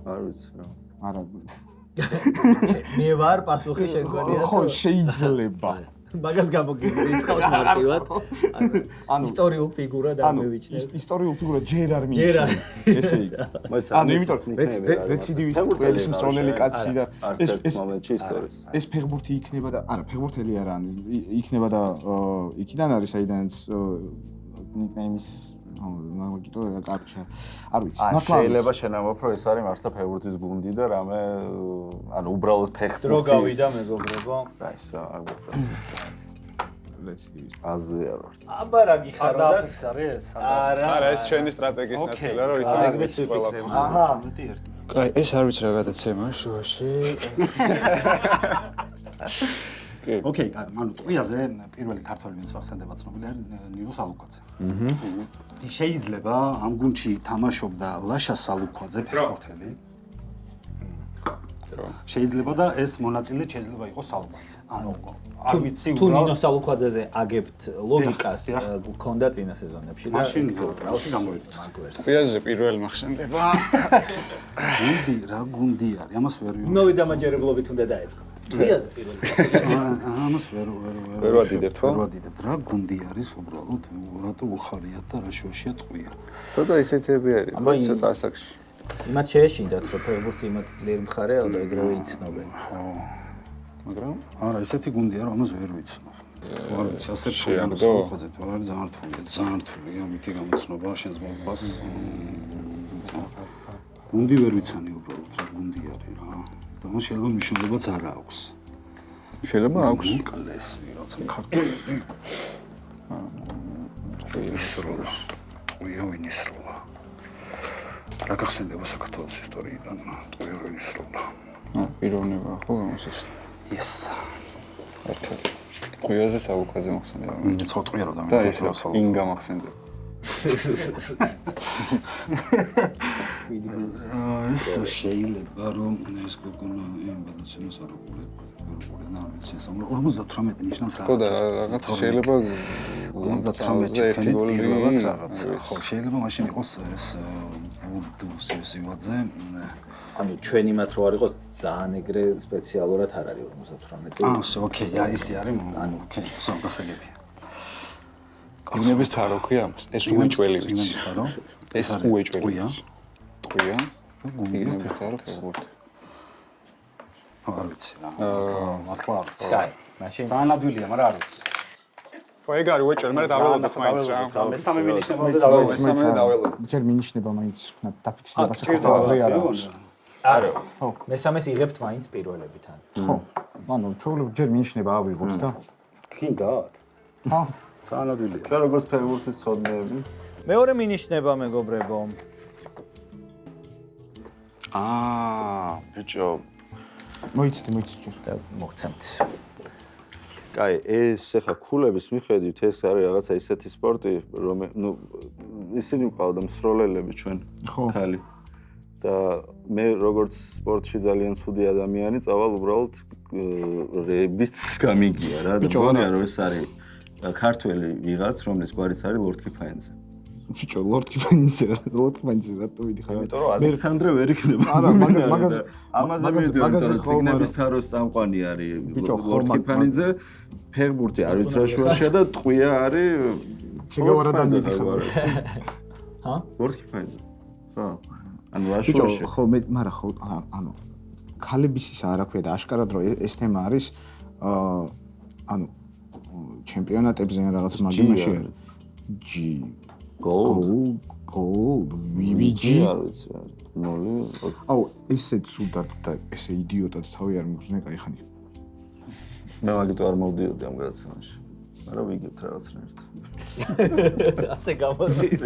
არ ვიცი რა. არა. მე ვარ პასუხი შეგონია. ხო, შეიძლება. მაგას გამოგიწყავთ მარტივად. ანუ ისტორიულ ფიგურა და მევიჩნევ. ისტორიულ ფიგურა ჯერ არ მიჩნევა. ესე იგი. ანუ იმიტომ რეციდივის ყველის მსროლელი კაცი და ეს მომენტში ისტორიის. ეს ფეხბურთი იქნება და არა, ფეხბურთელი არა, ანუ იქნება და იქიდან არის აიდანაც ნიკნეიმის მაგიტო კაპჩა. არ ვიცი. შეიძლება შენამოფ რომ ეს არის მართლა ფეხბურთის გუნდი და რამე ანუ უბრალოდ ფეხბურთი. დრო გავიდა მეგობრებო. აი, საერთოდ არ გვაქვს. რეციდივის. აზია ვარ. აბა რა გიხარდათ? არა, ეს ჩვენი სტრატეგიის ნაწილია, რომ ვითომ ეგრეც ვიფიქრებ. აჰა, მეტი ერთი. კაი, ეს არ ვიცი რა გადაცემა შუაში. ოკეი, ანუ ტყვიაზე პირველი ქართველი ვინც ახსენდება ცნობილი არის ნილო სალუკვაძე. შეიძლება ამ გუნდში თამაშობდა ლაშა სალუკვაძე ფეხბურთელი. შეიძლება და ეს მონაწილე შეიძლება იყოს სალუკვაძე. ანუ არ ვიცი თუ ნინო სალუკვაძეზე აგებთ ლოგიკას გქონდა წინა სეზონებში და მაშინ გრაუსი გამოვიდა. ტყვიაზე პირველი მახსენდება. რა გუნდი არის? ამას ვერ ვიმუშავე. იმავე დამაჯერებლობით უნდა დაეწყო. ტყვიაზე პირველი. ამას ვერ ვადიდებთ ხო? ვერ ვადიდებთ. რა გუნდი არის უბრალოდ? რატო უხარიათ და რა შუაშია ტყვია? ცოტა ისეთები არის, ცოტა ასაკში. იმათ შეეშინდათ, რომ ფეხბურთი იმათ ძლიერი მხარეა და ეგრევე იცნობენ. მაგრამ არა, ესეთი გუნდია, რომ ამას ვერ ვიცნობ. არ ვიცი, ასე შეამბოზე, თუ არის ძალიან რთულია, მითი გამოცნობა შენს მომბას. გუნდი ვერ ვიცანი უბრალოდ, რა გუნდი არის რა. და მას შეიძლება მნიშვნელობაც არ აქვს. შეიძლება აქვს. კლეს ვიღაცა ქართული. ტყვია ვინისროლა. რა გახსენდება საქართველოს ისტორიიდან? ტყვია ვინისროლა. პიროვნება ხო გამოსეს. Yes. ერთად. ტყვიაზე სალუკვაძე მახსენდება. ცოტყვია რა და ეს ინგა მახსენდება. ეს შეიძლება რომ ეს გოგონა ემბალანსინოს არ უყურებ. ნამიცის 58 ნიშნავს რაღაცა. ხო და რაღაც შეიძლება 59 თქვენი პირველად რაღაც. ხო, შეიძლება მაშინ იყოს ეს ვუდუს სივაძე. ანუ ჩვენი მათ რო არ იყოს ძალიან ეგრე სპეციალურად არ არის 58. ოკეი, ისე არის. ანუ ოკეი, გასაგებია. წიგნების თარო ქვია ამას. ეს უეჭველი ვიცი. წიგნების თარო? ეს უეჭველი. ტყვია. ფიგნებით არა ფეხბურთი. არ ვიცი რა. მართლა არ ვიცი. კაი, მაშინ ძალიან ადვილია, მაგრამ არ ვიცი. ხო, ეგ არის უეჭველი, მაგრამ დაველოდოთ მაინც რა. მესამე მინიშნებამდე დაველოდოთ. მესამე დაველოდოთ. ჯერ მინიშნება მაინც დაფიქსირება საკუთრებაზე არ არის. არა. ხო, მესამეს იღებთ მაინც პირველებიდან. ხო. ანუ ჩვეულებრივ ჯერ მინიშნება ავიღოთ და გინდათ? ხო. ძალიან ადვილია. და როგორც ფეხბურთის ცოდნეები. მეორე მინიშნება მეგობრებო. ბიჭო, მოიცდი ჯერ. და მოგცემთ. კაი, ეს ახლა ქულების მიხედვით ეს არის რაღაცა ისეთი სპორტი, ისინი ყავდა მსროლელები ჩვენ ხალი. და მე როგორც სპორტში ძალიან ცუდი ადამიანი, წავალ უბრალოდ რეგბის გამიგია რა. და მგონია რომ ეს არის ქართველი ვიღაც, რომლის გვარიც არის ლორდ კიფაინძე. ბიჭო, ლორდ კიფაინძე რატო მიდიხარ? იმიტომ რომ ალექსანდრე ვერ იქნება. არა, მაგაზე ამაზე მიდივარ, რომ ციგნების თაროს წამყვანი არის ლორდ კიფაინძე. ფეხბურთი არ ვიცი რა შუაშია და ტყვია არის შეგავარდან მიდიხარ. ჰა? ლორდ კიფაინძე. ხო. ანუ რა შუაშია? ხო, მაგრამ ხო, ანუ ქალების ისა არ აქვია და აშკარად რომ ეს თემა არის ანუ ჩემპიონატებზე ან რაღაც მაგიმაში არის. Gold, VBG არ ვიცი რა. ნოლი. აუ, ესე ცუდად და ესე იდიოტად თავი არ მიგზნე кайხანი. მე მაგით არ მოვდიოდი ამ გადაცემაში. მაგრამ ვიგებთ რაღაცნაირად. ასე გამოდის.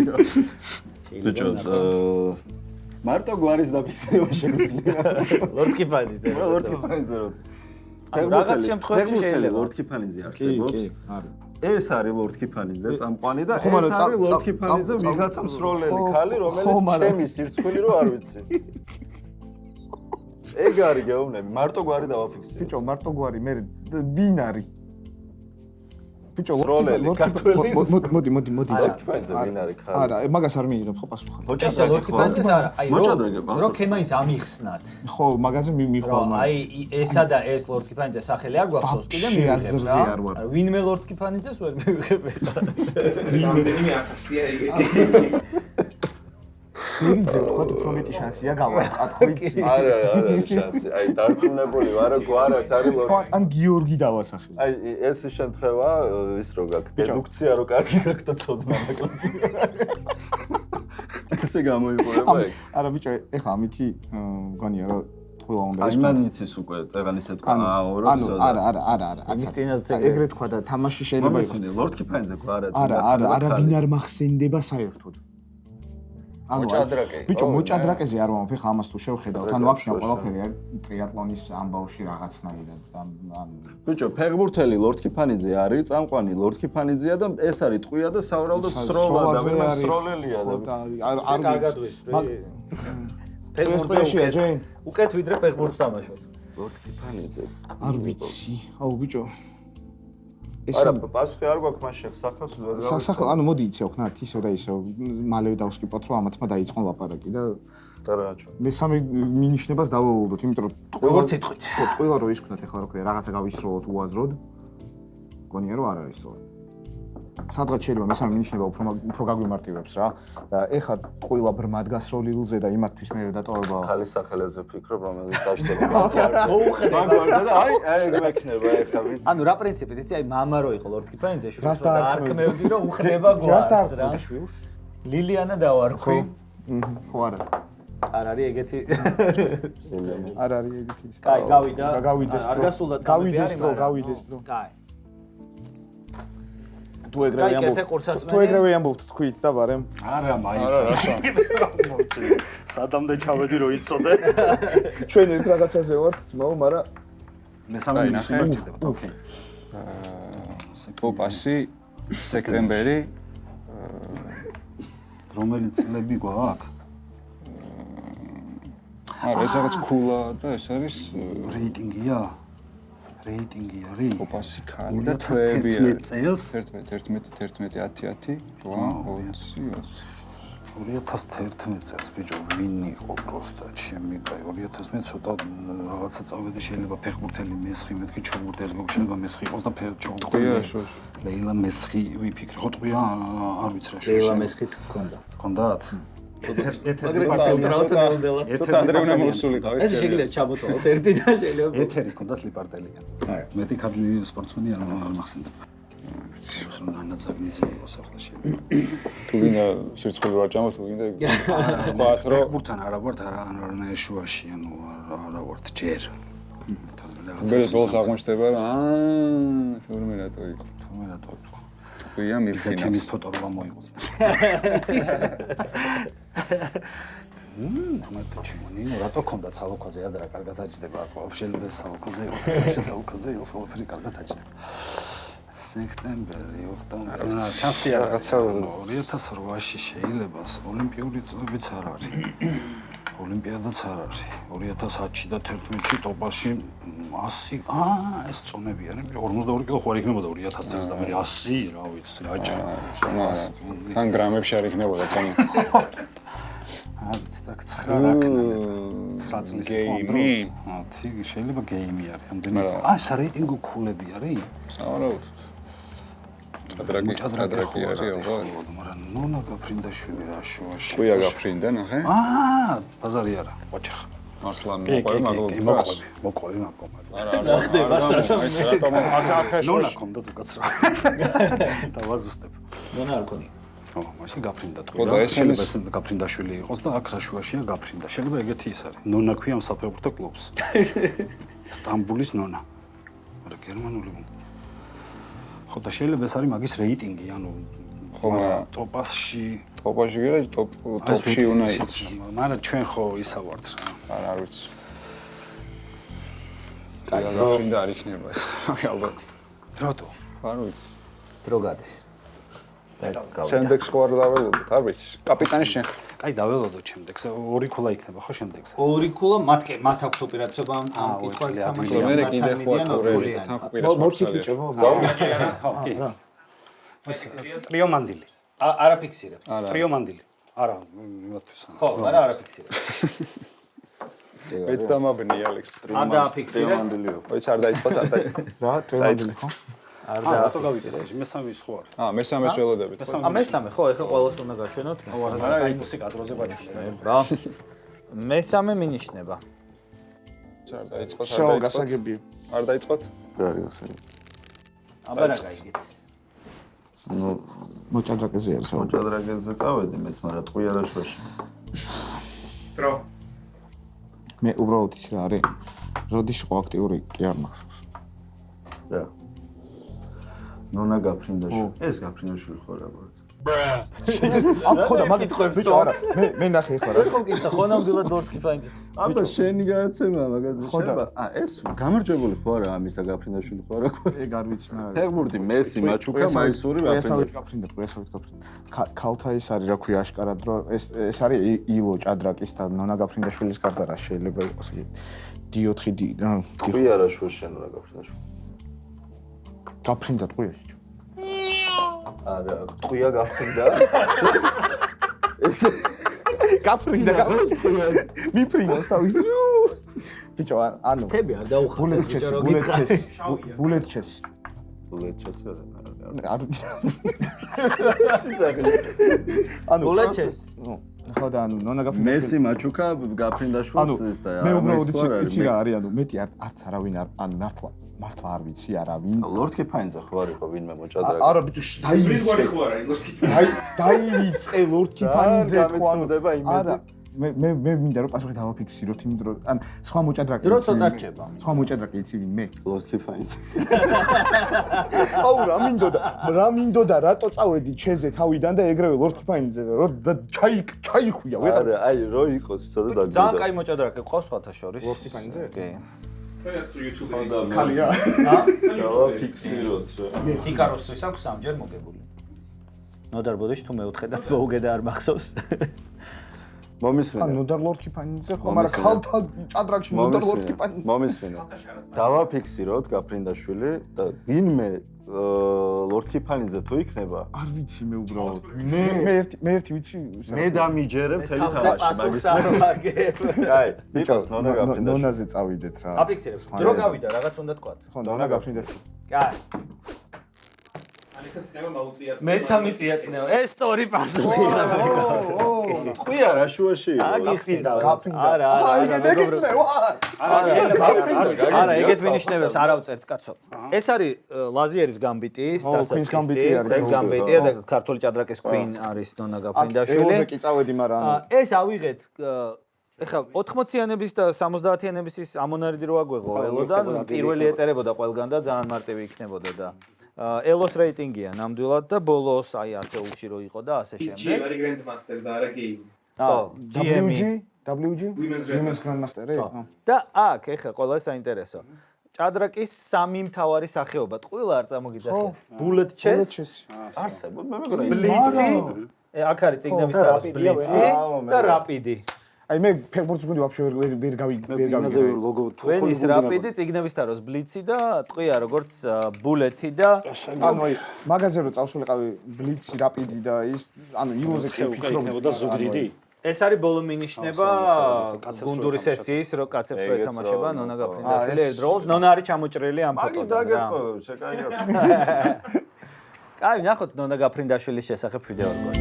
ბიჭო, მარტო გვარის დაფიქსირება შეგვიძლია. ლორდ კიფაინძე. ლორდ კიფაინძე რო. რაღაც შემთხვევაში შეიძლება ლორდ კიფაინძე არსებობს. არის. ეს არის ლორდ კიფაინძე წამყვანი და ეს არის ლორდ კიფაინძე ვიღაცა მსროლელი ხალი, რომელიც ჩემი სირცხვილი რო არ ვიცი. ეგ არის გეუბნები, მარტო გვარი დავაფიქსირე. ბიჭო, მარტო გვარი მე ვინ არის? ბიჭო, სროლელი ქართველი. მოდი. კიფაინძე ვინ არის ხალი? არა, მაგას არ მიიღებ ხო პასუხად. ესე ლორდ კიფაინძეს აი მოჭადრაგება. რო ქემაინც ამიხსნათ. ხო, მაგაზე მიხვალ მაგრამ. აი ესა და ეს ლორდ კიფაინძეს სახელი არ გვახსოვს კიდე მივიღებ რა. ვინმე ლორდ კიფაინძეს ვერ მივიღებ ეტა. ვინმე 1000-ია ეგეთი. სერიძე ვთქვათ უფრო მეტი შანსია გავაყათ ხო იცი? არა შანსი. აი დარწმუნებული ვარ რომ გვარად არის ლორდ. ან გიორგი დავასახელე. აი ეს შემთხვევა ის რო გაქვს დედუქცია რო კარგი გაქვს და ცოდნა ნაკლები. ესე გამოიყურება ეგ. არა ბიჭო, ეხლა ამითი მგონია რომ ყველა უნდა ის მან იცის უკვე წეგან ისე თქვა ორო არა ეგრე თქვა და თამაში შეიძლება იყოს ლორდ კიფაინძე გვარად არა ვინ არ მახსენდება საერთოდ მოჭადრაკე ბიჭო მოჭადრაკეზე არ ვამბობ ხა ამას თუ შევხედავთ ანუ აქ ყველაფერი არის ტრიატლონის ამბავში რაღაცნაირად ბიჭო ფეხბურთელი ლორდ კიფაინძე არის წამყვანი ლორდ კიფაინძეა და ეს არის ტყვია და საუბრალოდ სროლა და მე სროლელია და არ კარგად ვისწრი ფეხბურთია ჯენ უკეთ ვიდრე ფეხბურთს თამაშობს ლორდ კიფაინძე არ ვიცი აუ ბიჭო არა პასუხი არ გვაქვს მას სახელს ვერ გავიგე სახელ ანუ მოდი იცი ოქნათ ისე და ისე მალევე დავსკიპოთ რომ ამათმა დაიწყო ლაპარაკი და დარაჩო მესამე მინიშნებას დავაუვლოთ იმიტომ რომ როგორც იტყვით ყველა რო ისქნათ ახლა რა ქვია რაღაცა გავისროლოთ უაზროდ გონია რომ არ არის სწორი სადღაც შეიძლება მესამე მინიშნება უფრო გაგვიმარტივებს რა და ეხლა ყველა ბრმად გასროლილზე და იმათთვის მე დატოვება ხალის სახელებზე ვფიქრობ რომელიც დაждდება მაგარზე და აი ეგ მექნება ეხლა ანუ რა პრინციპით იცი აი მამა რო იყო ლორდ კიფაინძე შვილს და არქმევდი რომ უხდება გვარს რა ლილიანა დავარქვი ხო არა არ არის ეგეთი არ არის ეგეთი კაი გავიდა გავიდეს არ გასულა წამები არის გავიდეს დრო კაი თუ ეგრევე ამბობთ თქვით და ბარემ არა მაინც სადამდე ჩავედი რომ იცოდე ჩვენ ერთ რაღაცაზე ვართ ძმაო მაგრამ მესამე მინიშნება ჭირდება ოკეი ტოპასი სექტემბერი რომელი წლები გვაქვს არა ეს რაღაც ქულა და ეს არის რეიტინგია არის ტოპასი ქალი და თვეები 11 წელს 11 10 2011 წელს ბიჭო ვინ იყო პროსტა ჩემი კაი 2011 ცოტა რაღაცა წავედი შეიძლება ფეხბურთელი მესხი მეთქი ჩოგურდა ეს მოგშენება მესხი იყოს და ტყვია ლეილა მესხი ვიფიქრე ხო ტყვია არ ვიცი რა ლეილა მესხიც გქონდათ ეთერი პარტელია. ცოტა ადრე უნდა მოსულიყავ. ეს შეიძლება ჩამოთვალოთ ერთი და შეიძლება ეთერი ქონდათ ლიპარტელია. მეტი ქართული სპორტსმენი არ მახსენდება. ნანაცაგნიძე იყოს ახლა შეიძლება. თუ გინდა სირცხული ვარ ჭამო, თუ გინდა ბათრო. ფეხბურთთან არა ვართ, არა შუაში, ანუ არა ვართ ჯერ. ბერე ძოლს აღმოჩნდება, თურმე რატო იყო. თურმე რატო იყო. ვია მიხცინა. ჩემის ფოტოობა მოიღოს. მომენტ ჩემონი, რატო ქონდა სალოქოზე ადრა კარგად აჭდება, შეიძლება სალოქოზე იყოს, შესალოქოზე იყოს, ყველაფერი კარგად აჭდება. სექტემბერი, ოქტომბერი, შანსი რაღაცა 2008-ში შეიძლება ოლიმპიური წლებიც არ არის. ოლიმპიადაც არ არის. 2010-ში და 2011-ში ტოპაში 100 ეს წონები არის. 42 კილო ხო არ იქნებოდა 2000 წელს და მე 100, რა ვიცი, რა ჭა. თან გრამებში არ იქნებოდა წონა. არც და 9 რაკნა. 9 წლის გეიმი. შეიძლება გეიმი არის. ამდენი. ეს რეიტინგო ქულები არის? სავარაუდოდ. ჭადრაკი არის, აბა. მაგრამ ნონა გაფრინდაშვილი რა შუაში. ყויה გაფრინდა, ნახე? ბაზარი არა, ოჩახ. მართლა მოყვები, მაგრამ მოყვები მაგომად. არა, ხდება სათამაშო. ნონა კონდა უკაცრა. დავაზუსტებ. ნონა არ ქონია. მაშინ გაფრინდა ტყუია. შეიძლება ეს გაფრინდაშვილი იყოს და აქ რა შუაშია გაფრინდა. შეიძლება ეგეთი ის არის. ნონა ქვია ამ საფეხბურთო კლუბს. სტამბულის ნონა. არა გერმანული მო. ხო და შეიძლება ეს არის მაგის რეიტინგი, ანუ ტოპაში გირა ტოპში უნდა იყოს. მაგრამ ჩვენ ხო ისა ვართ რა. არ ვიცი. გაფრინდა არ იქნება ალბათ. რატო? არ ვიცი. დრო გადის. შემდეგს ხო არ დაველოდოთ, არ ვიცი. კაპიტანი შენ ხარ. კაი დაველოდოთ შემდეგს. ორი ქულა იქნება ხო შემდეგს? ორი ქულა მათ აქვს უპირატესობა ამ კითხვას თამაშია. მე კიდე ხო ატურელი თან ყვირას მორჩიკიჭო ხო? ხო, კი. ტრიო მანდილი. არა ფიქსირებ. ტრიო მანდილი. არა, იმათთვის. ხო, არა ფიქსირებ. მეც დამაბნი ალექს. არ დააფიქსირეს. ოიც არ დაიწყოთ, არ დაიწყოთ. რა, ტრიო მანდილი ხო? არ დააფიქსირეს. მესამე სხვა არის. მესამეს ველოდებით. მესამე ხო, ეხლა ყველას უნდა გაჩვენოთ. არა, აი მუსიკა დროზე გაჩვენე. რა. მესამე მინიშნება. არ დაიწყოთ, არ შოუ დაიწყოთ. გასაგებია. არ დაიწყოთ? რა არის გასაგები? აბა რა გაიგეთ. ნუ მოჭადრაკეზე არის. მოჭადრაკეზე წავედი მეც, მაგრამ ტყუია რა შუაში. დრო. მე უბრალოდ ის რა არის? როდის ყო აქტიური კი არ მაქვს. რა. ნონა გაფრინდაშვილი. ეს გაფრინდაშვილი ხო რა ვარ? ამ ხოდა მაგიტყვებს ბიჭო არა. მე ნახე ხარ რა. ხო გიქთა ხო ნამდვილად ლორდკიფაინძე. აბა შენი გააცემა მაგაზე შეიძლება. ეს გამარჯვებული ხო არა ამის და გაფრინდაშვილი ხო არა? ეგ არ ვიცი მაგრამ. ფეხბურთი მესი, მაჩუკა, მაისური გაფრინდა. ქალთა ის არის რა ქვია აშკარად რომ ეს არის ილო ჭადრაკის და ნონა გაფრინდაშვილის გარდა რა შეიძლება იყოს იგი. დიოთხი ტყუია რა შუაში ანუ რა გაფრინდაშვილი. გაფრინდა ტყუიაში. არა, ტყუია გაფრინდა. ეს გაფრინდა მიფრინოს თავის. ბიჭო ანუ ხტები არ დაუხალეთ ბულეთ ჩეს. ანუ ბულეთ ჩეს. ხო და ანუ ნონა გაფრინდა. მესი მაჩუკა გაფრინდაშვილს ეს და მე უბრალოდ იცი რა არის ანუ მეტი არც არავინ არ ანუ მართლა არ ვიცი არავინ. ლორდკიფაინძე ხო არ იყო ვინმე მოჭადრაკე. არა ბიჭო დაივიწყე ხო არა ლორდკიფაინძე. დაივიწყე ლორდკიფაინძე ხო არა მე მინდა რომ პასუხი დავაფიქსიროთ იმიტომ რომ ან სხვა მოჭადრაკე დრო ცოტა რჩება. სხვა მოჭადრაკე იცი ვინმე? ლორდკიფაინძე. აუ რა მინდოდა რატო წავედი ჩეზე თავიდან და ეგრევე ლორდკიფაინძე და ჩაიხვია ვეღარ არა აი რო იყოს ცოტა და ძალიან კაი მოჭადრაკე ყავს სხვათა შორის. ლორდკიფაინძე? კი. YouTube-ზე. ხალია. დავაფიქსიროთ რა. ჰიკაროსთვის აქვს სამჯერ მოგებული. ნოდარ ბოდიში თუ მეოთხედაც მოუგედა არ მახსოვს. მომისმენთ. ნოდარ ლორდკიფაინძე ხო, მაგრამ ქალთა ჭადრაკში ნოდარ ლორდკიფაინძე. მომისმენთ. დავაფიქსიროთ გაფრინდაშვილი და ვინმე ლორდკიფაინძე თუ იქნება? არ ვიცი მე უბრალოდ. მე ერთი ვიცი. მე დამიჯერებ თელი თამაში მაგის. აი, მიწას ნონა გაფრინდაშვილი. ნონაზე წავიდეთ რა. აფიქსირებ. დრო გავიდა, რაღაც უნდა თქვა. ხო, ნონა გაფრინდაშვილი. კაი. ალექსას ცნება მოუწიათ. მეც ამიწია წნევა. ეს სწორი პასუხია. თქვი არა შუაში. აგიხდა. არა, არა, ეგეთ მინიშნებებს არ ავწერთ, კაცო. ეს არის ლაზიერის გამბიტის დასაწყისი. ეს გამბიტია და ქართული ჭადრაკის Queen არის ნონა გაფრინდაშვილი. ელოზე კი წავედი, მაგრამ ეს ავიღეთ ეხლა 80-იანების და 70-იანების ის ამონარიდი რო აგვეღო ელოდან პირველი ეწერებოდა ყველგან და ძალიან მარტივი იქნებოდა და ელოს რეიტინგია ნამდვილად და ბოლოს აი ასეულში რო იყო და ასე შემდეგ. GM არის Grandmaster და არა Game. WG Women's Grandmaster-ი? და აქ ეხლა ყველა საინტერესო. ჭადრაკის სამი მთავარი სახეობა. ტყუილა არ წარმოგიძახე. Bullet chess. არსებობს მე მეგონა ბლიცი. აქ არის წიგნების ტაროს ბლიცი და რაპიდი. აი მე ფეხბურთს გვინდა ვაფშე ვერ გავიგე. თქვენის რაპიდი წიგნების ტაროს ბლიცი და ტყვია როგორც ბულეთი და ანუ აი მაგაზე რო წავსულიყავი ბლიცი რაპიდი და ის ანუ ილოზე იქნებოდა ზუგდიდი. ეს არის ბოლო მინიშნება გუნდური სესიის რო კაცებს რო ეთამაშება ნონა გაფრინდაშვილი ერთდროულად ნონა არის ჩამოჭრილი ამ მაგი ფოტოდან. დაგეწყობებს შეკაიგებს. აი ნახოთ ნონა გაფრინდაშვილის შესახებ ვიდეო როგორ.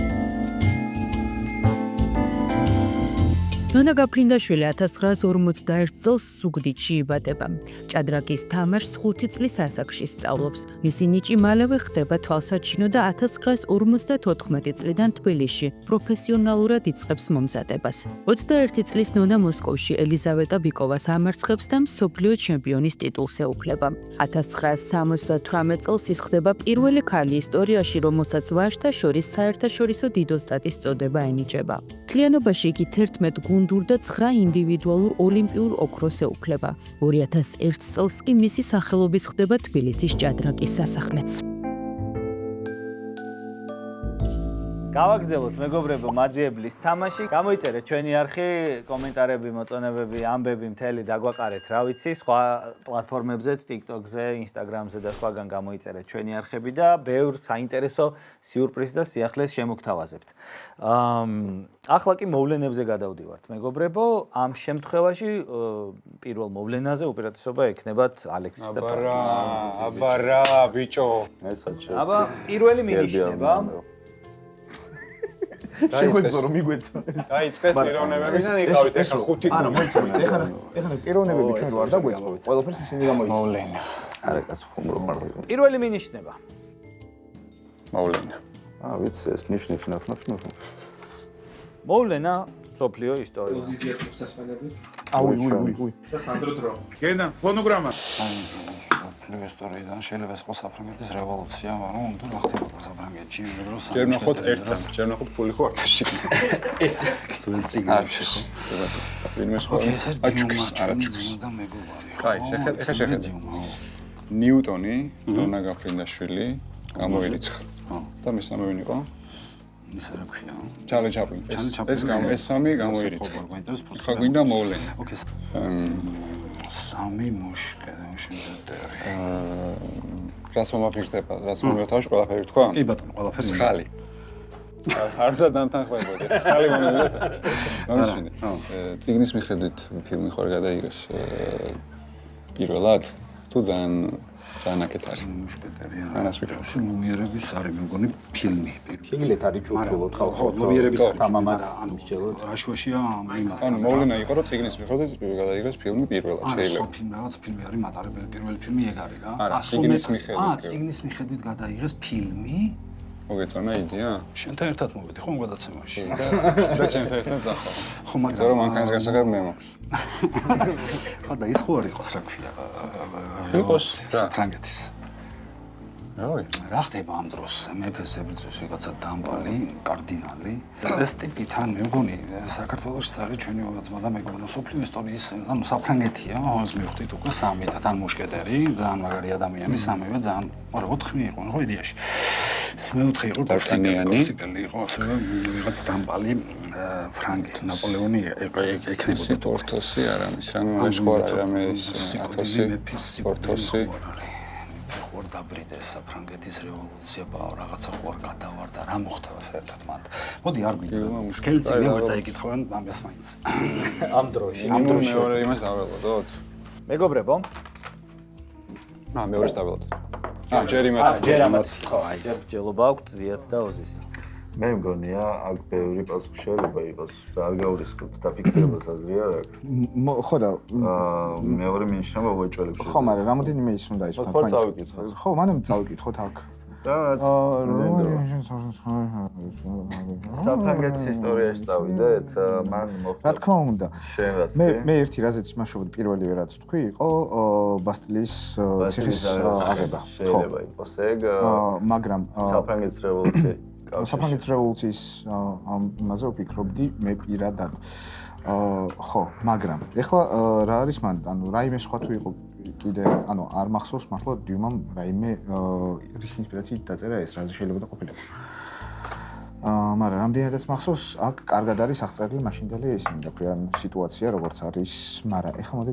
ნონა გაფრინდაშვილი 1941 წელს ზუგდიდში იბადება. ჭადრაკის თამაშს 5 წლის ასაკში სწავლობს. მისი ნიჭი მალევე ხდება თვალსაჩინო და 1954 წლიდან თბილისში პროფესიონალურად იწყებს მომზადებას. 21 წლის ნონა მოსკოვში ელიზავეტა ბიკოვას ამარცხებს და მსოფლიო ჩემპიონის ტიტულს ეუფლება. 1978 წელს ის ხდება პირველი ქალი ისტორიაში, რომელსაც ვაჟთა შორის საერთაშორისო დიდოსტატის წოდება ენიჭება. მთლიანობაში იგი 11 გუნდურ და 9 ინდივიდუალურ ოლიმპიურ ოქროს ეუფლება. 2001 წელს კი მისი სახელობის ხდება თბილისის ჭადრაკის სასახლეც. გავაგრძელოთ მეგობრებო მაძიებლის თამაში. გამოიწერეთ ჩვენი არხი, კომენტარები, მოწონებები, ამბები მთელი დაგვაყარეთ, რა ვიცი, სხვა პლატფორმებზეც, TikTok-ზე, Instagram-ზე და სხვაგან გამოიწერეთ ჩვენი არხები და ბევრ საინტერესო სიურპრიზს და სიახლეს შემოგთავაზებთ. ახლა კი მოვლენებზე გადავდივართ, მეგობრებო. ამ შემთხვევაში პირველ მოვლენაზე უპირატესობა ექნებათ ალექსის და ფრანგის. აბარა, ბიჭო. ესაც შევს. აბა, პირველი მინიშნება შეგვეძლო რომ მიგვეცა. დაიწყეთ პიროვნებებიდან იყავით ეხლა 5 ანუ მოიცემით ეხლა პიროვნებები ჩვენ ვარ დაგვეწყობთ. ყველაფერს ისინი გამოიწვია. მოვლენა. არა კაც ხუმრო მარტო. პირველი მინიშნება მოვლენა. ვიცი ეს ნიშნი ფნაფ. მოვლენა სოფლიო ისტორია. პოზიციას მოსასმენებით უი. და სანდრო დრო. გენა, ფონოგრამა. ისტორიიდან შეიძლება ეს ყო საფრანგეთის რევოლუცია, მაგრამ უნდა რა ხდებოდა საფრანგეთში, დროს ჯერ ნახოთ ერთ წამს, ჯერ ნახოთ ფული ხო არტაში. ეს ძველ წიგნებში ხო. ვინმე სხვა აჩუქის, არაჩუქის. და მეგობარი. კაი, ეხა შეხედე. ნიუტონი, ნონა გაფრინდაშვილი, გამოვირიცხა. და მესამევენი იყო? ისე რა ქვია? ჩარლი ჩაპლინი. ეს სამი გამოვირიცხა. ხა გვინდა მოვლენა. ოკეი. სამი მუშკა და შემდეგი. რას მომაფიქრდება, რას მომეთავში ყველაფერი თქვა? კი ბატონო, ყველაფერი. ხალი. არ უნდა დამთანხმებოდი. ხალი მომევლეთ. გამიშინე. წიგნის მიხედვით ფილმი ხარ გადაიღეს პირველად თუ ძალიან აქეთ არის. მუშკეტერია. ანას ვიქრობ. ლუმიერების არის მე მგონი ფილმი. შეგიძლიათ არის ჭურჭულოთ ხო, ლუმიერების თამამად ამიშელოთ. რაშუაშია იმასთან. ანუ მოვლენა იყო რომ წიგნის მიხედვით გადაიღეს ფილმი პირველად შეიძლება. ხო, ფილმი რაღაც ფილმი არის მატარებელი პირველი ფილმი ეგ არის რა. არა, წიგნის მიხედვით. წიგნის მიხედვით გადაიღეს ფილმი. მოგეწონა იდეა? შენთან ერთად მოვედი ხო გადაცემაში. და ჩემთან ერთად ახლა. ხო, მაგრამ რომ მანქანის გასაგებ მე მაქვს. ხო და ის ხო არ იყოს რა ქვია. იყოს რა. ფრანგეთის. რავი. რა ხდება ამ დროს? მეფეს ებრძვის ვიღაცა დამბალი, კარდინალი. ეს ტიპი თან მე მგონი საქართველოში არის ჩვენი ვიღაცა და მეგონა სოფლიო ისტორიის, ანუ საფრანგეთია, ამას მივხვდით უკვე 3 თან მუშკეტერი, ძალიან მაგარი ადამიანი, 3-ვე ძალიან, არა 4 იყო, ხო იდეაში. ეს მეოთხე იყო დარტანიანი, იყო ასევე ვიღაც დამბალი ფრანგი, ნაპოლეონი ეკნებოდა პორტოსი არ არის, რამე მაგ სხვა რამე ის 1000 პორტოსი. ხوار დაბრიდეს საფრანგეთის რევოლუცია, რაღაცა ხوار გადავარდა, რა მოხდება საერთოდ მათ. მოდი არ გვინდა. სკელცი როგორ წაიკითხავენ ამას მაინც. ამ დროში. მეორე იმას დაველოდოთ. მეგობრებო, მეორეს დაველოდოთ. ჯერ იმათ. ჯერ ამათ. ხო, ჯერ ბრძოლობა აქვს ზიაც და ოზის. მე მგონია აქ ბევრი პასუხი შეიძლება იყოს და არ გაურისკობთ დაფიქსირებას აზრი არ აქვს. ხო და მეორე მინიშნება უეჭველებს. ხო, მაგრამ რამოდენიმე ის უნდა იყოს ხო, წავიკითხოთ. ხო, მანამ წავიკითხოთ აქ. და საფრანგეთის ისტორიაში წავიდეთ, მან მოხდა. რა თქმა უნდა. შენაც მე ერთი რაზეც იმაშობდი პირველივე რაც თქვი, იყო ბასტილიის ციხის აღება. შეიძლება იყოს ეგ. მაგრამ საფრანგეთის რევოლუცია. საფრანგეთის რევოლუციის ამაზე ვფიქრობდი მე პირადად. ხო, მაგრამ ეხლა რა არის მან, ანუ რაიმე სხვა თუ იყო კიდე, ანუ არ მახსოვს მართლა დიუმამ რაიმე რის ინსპირაციით დაწერა ეს, რაზე შეიძლება და ყოფილიყო. მაგრამ რამდენადაც მახსოვს, აქ კარგად არის აღწერილი მაშინდელი ისინი და ქვიან სიტუაცია როგორც არის, მაგრამ ეხლა მოდი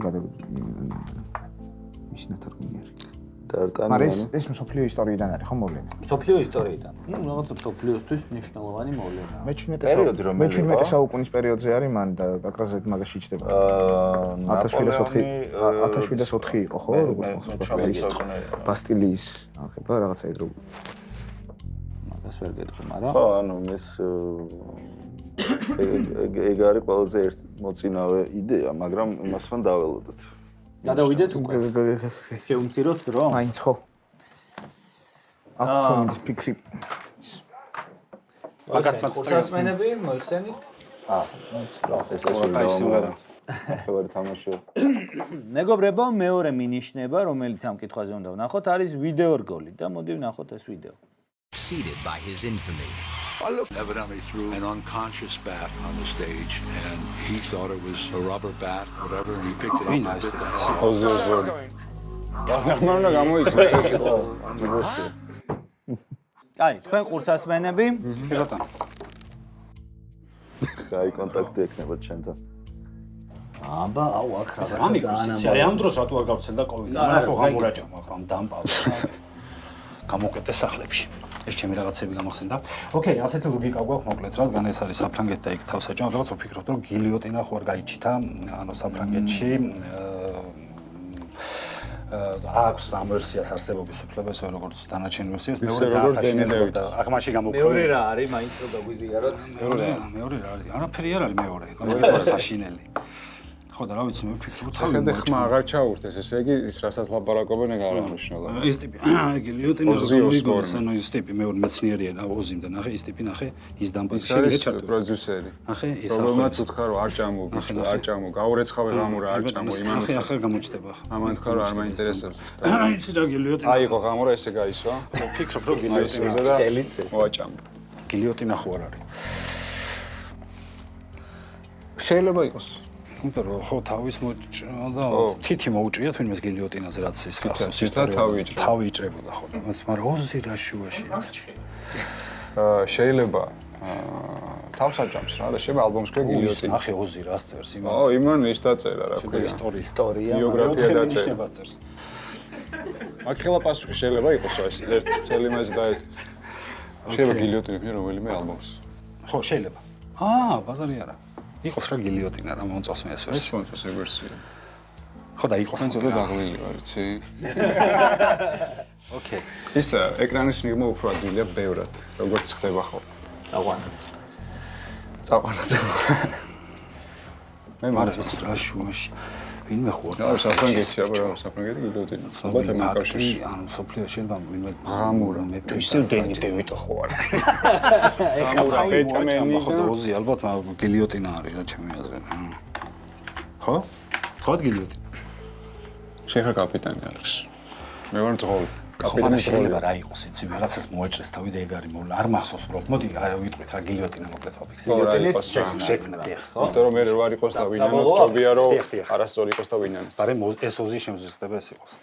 ის ნათარგმნი არის. მაგრამ ეს მსოფლიო ისტორიიდან არის, ხო მოვლენა? მსოფლიო ისტორიიდან. რაღაცა მსოფლიოსთვის მნიშვნელოვანი მოვლენა. მე-17 საუკუნის პერიოდზე არის მან და აკრაზე მაგაში იჭდება. 1704 იყო, ხო? ბასტილიის აღება, რაღაცა ეგრე. მაგას ვერ გეტყვი, მაგრამ ხო, ანუ ეს ეგ არის ყველაზე ერთ მოწინავე იდეა, მაგრამ იმასთან დაველოდოთ. გადავიდეთ უკვე. შეუმციროთ დრო? მაინც ხო. აქ ფიქრი. მაგათაც ხურსასმენები მოიხსენით? ეს არის სიმღერა. ახლა თამაში. მეგობრებო, მეორე მინიშნება, რომელიც ამ კითხვაზე უნდა ვნახოთ, არის ვიდეო რგოლი და მოდი ვნახოთ ეს ვიდეო. Exceeded by his infamy. I looked evidently through an unconscious bat on the stage, and he thought it was a rubber bat, whatever, and he picked it up and bit the head off. აი, თქვენ ყურსასმენები? ბატონო. აი, კონტაქტი ექნება ჩვენთან. აბა, აუ, აქ რაღაცა ძალიან აი, ამ დროს რატო არ გავცელდა კოვიდი? მაგრამ ხო გამურაჯამა, ხო, დამპალდა. გამოკეთე სახლებში. ეს ჩემი რაღაცები გამახსენდა. ოკეი, ასეთი ლოგიკა გვაქვს მოკლედ, რადგან ეს არის საფრანგეთი და იქ თავსაჯამად, რაღაც ვფიქრობთ, რომ გილიოტინა ხო არ გაიჩითა, ანუ საფრანგეთში აქვს ამ ვერსიას არსებობის უფლება, ისე როგორც დანარჩენ ვერსიას, მეორე ძალიან და აქ მაშინ გამოგვიყვება. მეორე რა არის, მაინც რომ დაგვიზიაროთ? მეორე რა არის? არაფერი არ არის მეორე, გამოგიყვება საშინელი. ხო და რა ვიცი მე ვფიქრობ თავი ახლა ხმა აღარ ჩაურთეს, ესე იგი ის რასაც ლაპარაკობენ ეგ არ აღნიშნულა. ეს ტიპი გილიოტინა როგორ ანუ ეს ტიპი მეორე მეცნიერია და ოზიმდა ნახე ის ტიპი ნახე ის დამბაში შეეჩერდა პროდიუსერი. ნახე ის პრობლემაც უთხარ რომ არ ჭამო ბიჭო არ ჭამო გაურეცხავე გამურა არ ჭამო იმან ნახე ახლა გამოჩდება ამან თქვა რომ არ მაინტერესებს. იცი რა გილიოტინა აიღო გამურა ესე გაისვა. ვფიქრობ რომ გილიოტინა ხელიც ეს მოაჭამო. გილიოტინა ხო არ არის. შეიძლება იყოს. იმიტომ რომ ხო თავის მოჭრა და თითი მოუჭრია თუნდაც გილიოტინაზე რაც ის ხავს ის თავი იჭრებოდა ხო მაგრამ ოზი რა შუაში შეიძლება თავსაჯამს რა და შეიძლება ალბომს ქვია გილიოტინა ახე ოზი რას წერს იმან იმან ის დაწერა რა ქვია ისტორია ბიოგრაფია დაწერა ნიშნებას წერს აქ ხელა პასუხი შეიძლება იყოს ეს ერთ მთელი მასე დაეთ შეიძლება გილიოტინა ქვია რომელიმე ალბომს ხო შეიძლება ბაზარი არა იყოს რა გილიოტინა რა მომწონს მე ეს ვერსია. ეს მომწონს ეს ვერსია. ხო და იყოს მე ცოტა დაღლილი ვარ, იცი? ოკეი. ის ეკრანის მიღმა უფრო ადვილია ბევრად, როგორც ხდება ხო. წაყვანაც. მე მარცხს რა შუაში. ვინმე ხო და საფრანგეთში აბა საფრანგეთი გილიოტინა. ალბათ ამ კავშირში ანუ სოფლიო შეიძლება ვინმე გამურა. მე ისე დენი დევიტო ხო არ. გამურა ბეტმენი ხო და ოზი ალბათ გილიოტინა არის რა ჩემი აზრით. ხო? ხო გილიოტინა. შეხა კაპიტანი არის. მე ვარ ძღოლი. კაპიტანი შეიძლება რა იყოს იცი რაღაცას მოაჭრეს თავი და ეგ არის მოვლა არ მახსოვს რომ მოდი ვიტყვით რა გილიოტინა მოკლედ ვაფიქსე გილიოტინის შექმნა ხო იმიტომ რომ მე ვარ იყოს და ვინანოს ჯობია რომ არასწორი იყოს და ვინანოს მაგრამ ეს ოზი შემზის ხდება ეს იყოს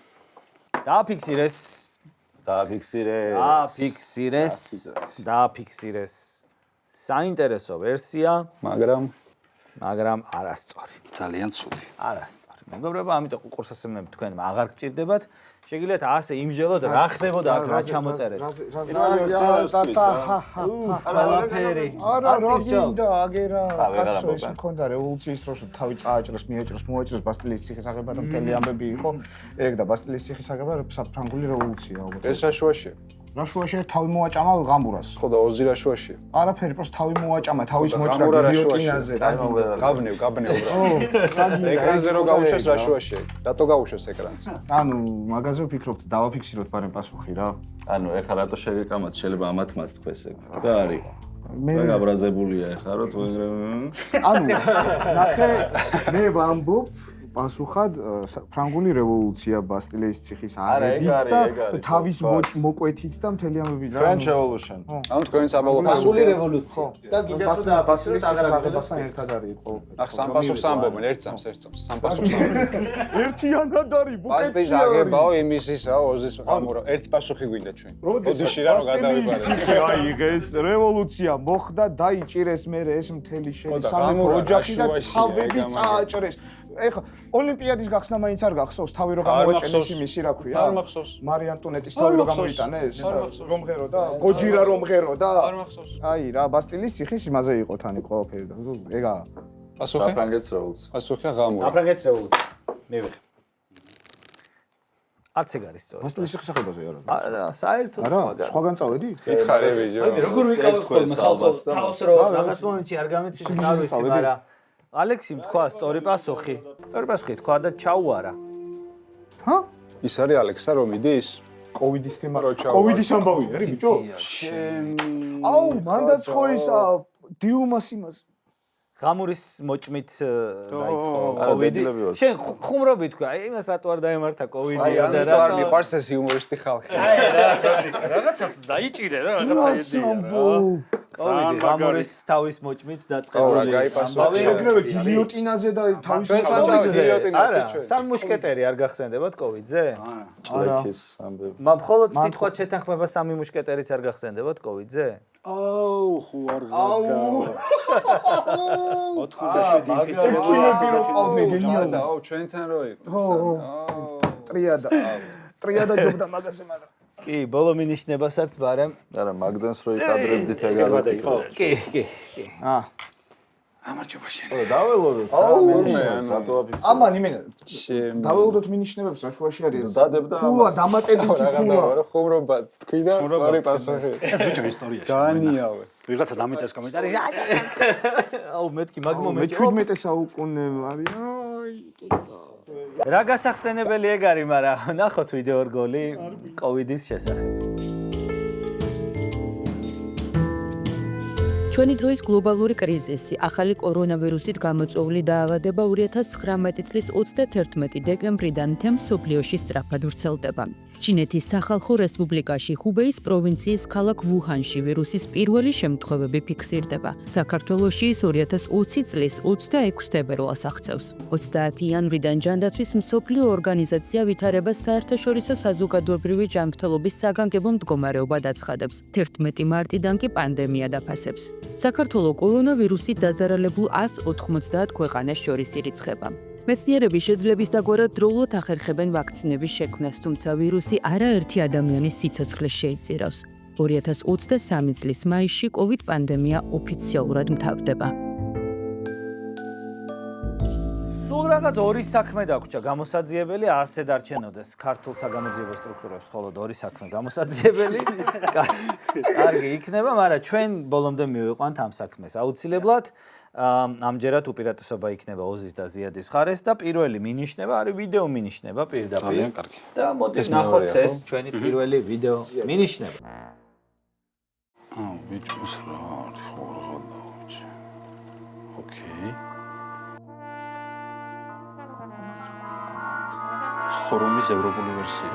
დააფიქსირეს საინტერესო ვერსია მაგრამ მაგრამ არასწორი. ძალიან ცუდი. არასწორი. მეგობრებო, ამიტომ ყურსასმენები თქვენ აღარ გჭირდებათ. შეგიძლიათ ასე იმჟელოთ, რა ხდებოდა აქ, რა ჩამოწერეთ. ყველაფერი. არა, რა გინდა, აგერა. კაცო, ეს მქონდა რევოლუციის დროს თავი წააჭრეს, მიაჭრეს, მოაჭრეს ბასტილიის ციხესაღება და მთელი ამბები იყო. ეგ და ბასტილიის ციხესაღება საფრანგული რევოლუცია ალბათ. ეს რაშუაშია? რაშუაშია თავი მოაჭამა ღამურას. ხო და ოზი რაშუაშია? არაფერი, პროს თავი მოაჭამა, თავის მოჭრა გიოტინაზე. გაბნევ უბრალოდ. ეკრანზე რო გაუშვეს რაშუაშია? რატო გაუშვეს ეკრანს? ანუ მაგაზე ვფიქრობთ, დავაფიქსიროთ ბარემ პასუხი რა. ანუ ეხლა რატო შეგეკამათ, შეიძლება ამათ მას თქვეს ეგ. და არის. მე გაბრაზებულია ეხლა რო თუ ანუ ნახე მე ვამბობ პასუხად ფრანგული რევოლუცია ბასტილიის ციხის აღებით და თავის მოკვეთით და მთელი ამბები რა. French Revolution. ანუ თქვენ საბოლოო ფრანგული რევოლუცია. და გინდა თუ ბასტილიის აღებასთან ერთად არის ყოველფერი. ახ სამ პასუხს ამბობენ, ერთ წამს. სამ პასუხს ამბობენ. ერთიანად არის, ბუკეტია. ბასტილიის აღებაო იმის ისა ოზის ამურო. ერთი პასუხი გვინდა ჩვენ. ოდიში რა რო გადავიბარე. ციხე აიღეს, რევოლუცია მოხდა, დაიჭირეს მერე ეს მთელი სამეფო ოჯახი და თავები წააჭრეს. ეხა ოლიმპიადის გახსნა მაინც არ გახსოვს თავი რო გამოეჭენეს იმისი რა ქვია? არ მახსოვს. მარი ანტონეტის თავი რო გამოიტანეს? რომ ღერო და გოჯირა რომ ღერო და არ მახსოვს. აი რა ბასტილიის ციხის იმაზე იყო თანი ყველაფერი და ეგა პასუხი? საფრანგეთის რევოლუცია. პასუხია ღამურა. საფრანგეთის რევოლუცია. მივიღე. არც ეგ არის სწორი. ბასტილიის ციხის აღებაზე არა. არა, საერთოდ არა, სხვაგან წავედი? ითხარე ვიჯო. აი როგორ ვიკავებ ხოლმე ხალხს თავს რო რაღაც მომენტში არ გამეცინეს არ ვიცი, მაგრამ ალექსიმ თქვა სწორი პასუხი. სწორი პასუხი თქვა და ჩაუარა. ჰა? ის არის ალექსა რომ იდის? კოვიდის თემა რო ჩაუარა. კოვიდის ამბავი არის ბიჭო? აუ, მანდაც ხო ისა დიუმას იმას ღამურის მოჭმით დაიწყო კოვიდი. შენ ხუმრობი თქვა, იმას რატო არ დაემართა კოვიდია და რატო არ მიყვარს ეს იუმორისტი ხალხი? აი რა, რაღაცას დაიჭირე რა, რაღაცა ედია. კოვიდი ღამურის თავის მოჭმით დაწყებული ამბავი. ეგრევე გილიოტინაზე და თავის არა, სამ მუშკეტერი არ გახსენდებათ კოვიდზე? ჭლექის ამბები. მხოლოდ სიტყვად შეთანხმება სამი მუშკეტერიც არ გახსენდებათ კოვიდზე? აუ, ხო არ გაგა. 97 ფიქრობდი რომ ყავდნენ გენიალური. აუ, ჩვენთან რო იყო. ხო. ტრიადა ჯობდა მაგაზე მაგრამ. კი, ბოლო მინიშნებასაც ბარემ. არა, მაგდანს რო იკადრებდით ეგ არ ვიფიქრე. კი. ამარჯობა შენ. ხო, დაველოდოთ. რატო აფიქსირე? ამან იმენა. დაველოდოთ მინიშნებებს რაშუაში არის. ფულა დამატებითი ფულა. ხუმრობა თქვი და ორი პასუხი. ეს ბიჭო ისტორიაში. განიავე. ვიღაცა დამიწეს კომენტარი. აუ, მეთქი მაგ მომენტში. მე-17 საუკუნე არის. აი, რა გასახსენებელი ეგ არის, მაგრამ ნახოთ ვიდეო რგოლი კოვიდის შესახებ. ჩვენი დროის გლობალური კრიზისი, ახალი კორონავირუსით გამოწვეული დაავადება 2019 წლის 31 დეკემბრიდან მთელ მსოფლიოში სწრაფად ვრცელდება. ჩინეთის სახალხო რესპუბლიკაში ხუბეის პროვინციის ქალაქ ვუჰანში ვირუსის პირველი შემთხვევები ფიქსირდება. საქართველოში ის 2020 წლის 26 თებერვალს აღწევს. 30 იანვრიდან ჯანდაცვის მსოფლიო ორგანიზაცია ვითარებას საერთაშორისო საზოგადოებრივი ჯანმრთელობის საგანგებო მდგომარეობა დაცხადებს. 11 მარტიდან კი პანდემია დაფასებს. საქართველოს კორონავირუსით დაზარალებულ 190 ქვეყანას შორის ირიცხება. მეცნიერები შეძლების დაგვარად დროულად ახერხებენ ვაქცინების შექმნას, თუმცა ვირუსი არაერთი ადამიანის სიცოცხლეს შეიწირავს. 2023 წლის მაისში COVID პანდემია ოფიციალურად მთავრდება. სულ რაღაც ორი საქმე დაგვრჩა გამოსაძიებელი, ასე დარჩენოდეს ქართულ საგამოძიებო სტრუქტურებს მხოლოდ ორი საქმე გამოსაძიებელი. კარგი იქნება, მაგრამ ჩვენ ბოლომდე მივიყვანთ ამ საქმეს. აუცილებლად ამჯერად უპირატესობა იქნება ოზის და ზიადის მხარეს და პირველი მინიშნება არის ვიდეო მინიშნება პირდაპირ. ძალიან კარგი. და მოდით ნახოთ ეს ჩვენი პირველი ვიდეო მინიშნება. აუ, ბიჭო, ეს რა არის, ხო რა დავჭი. ოკეი. ხორუმის ევროპული ვერსია.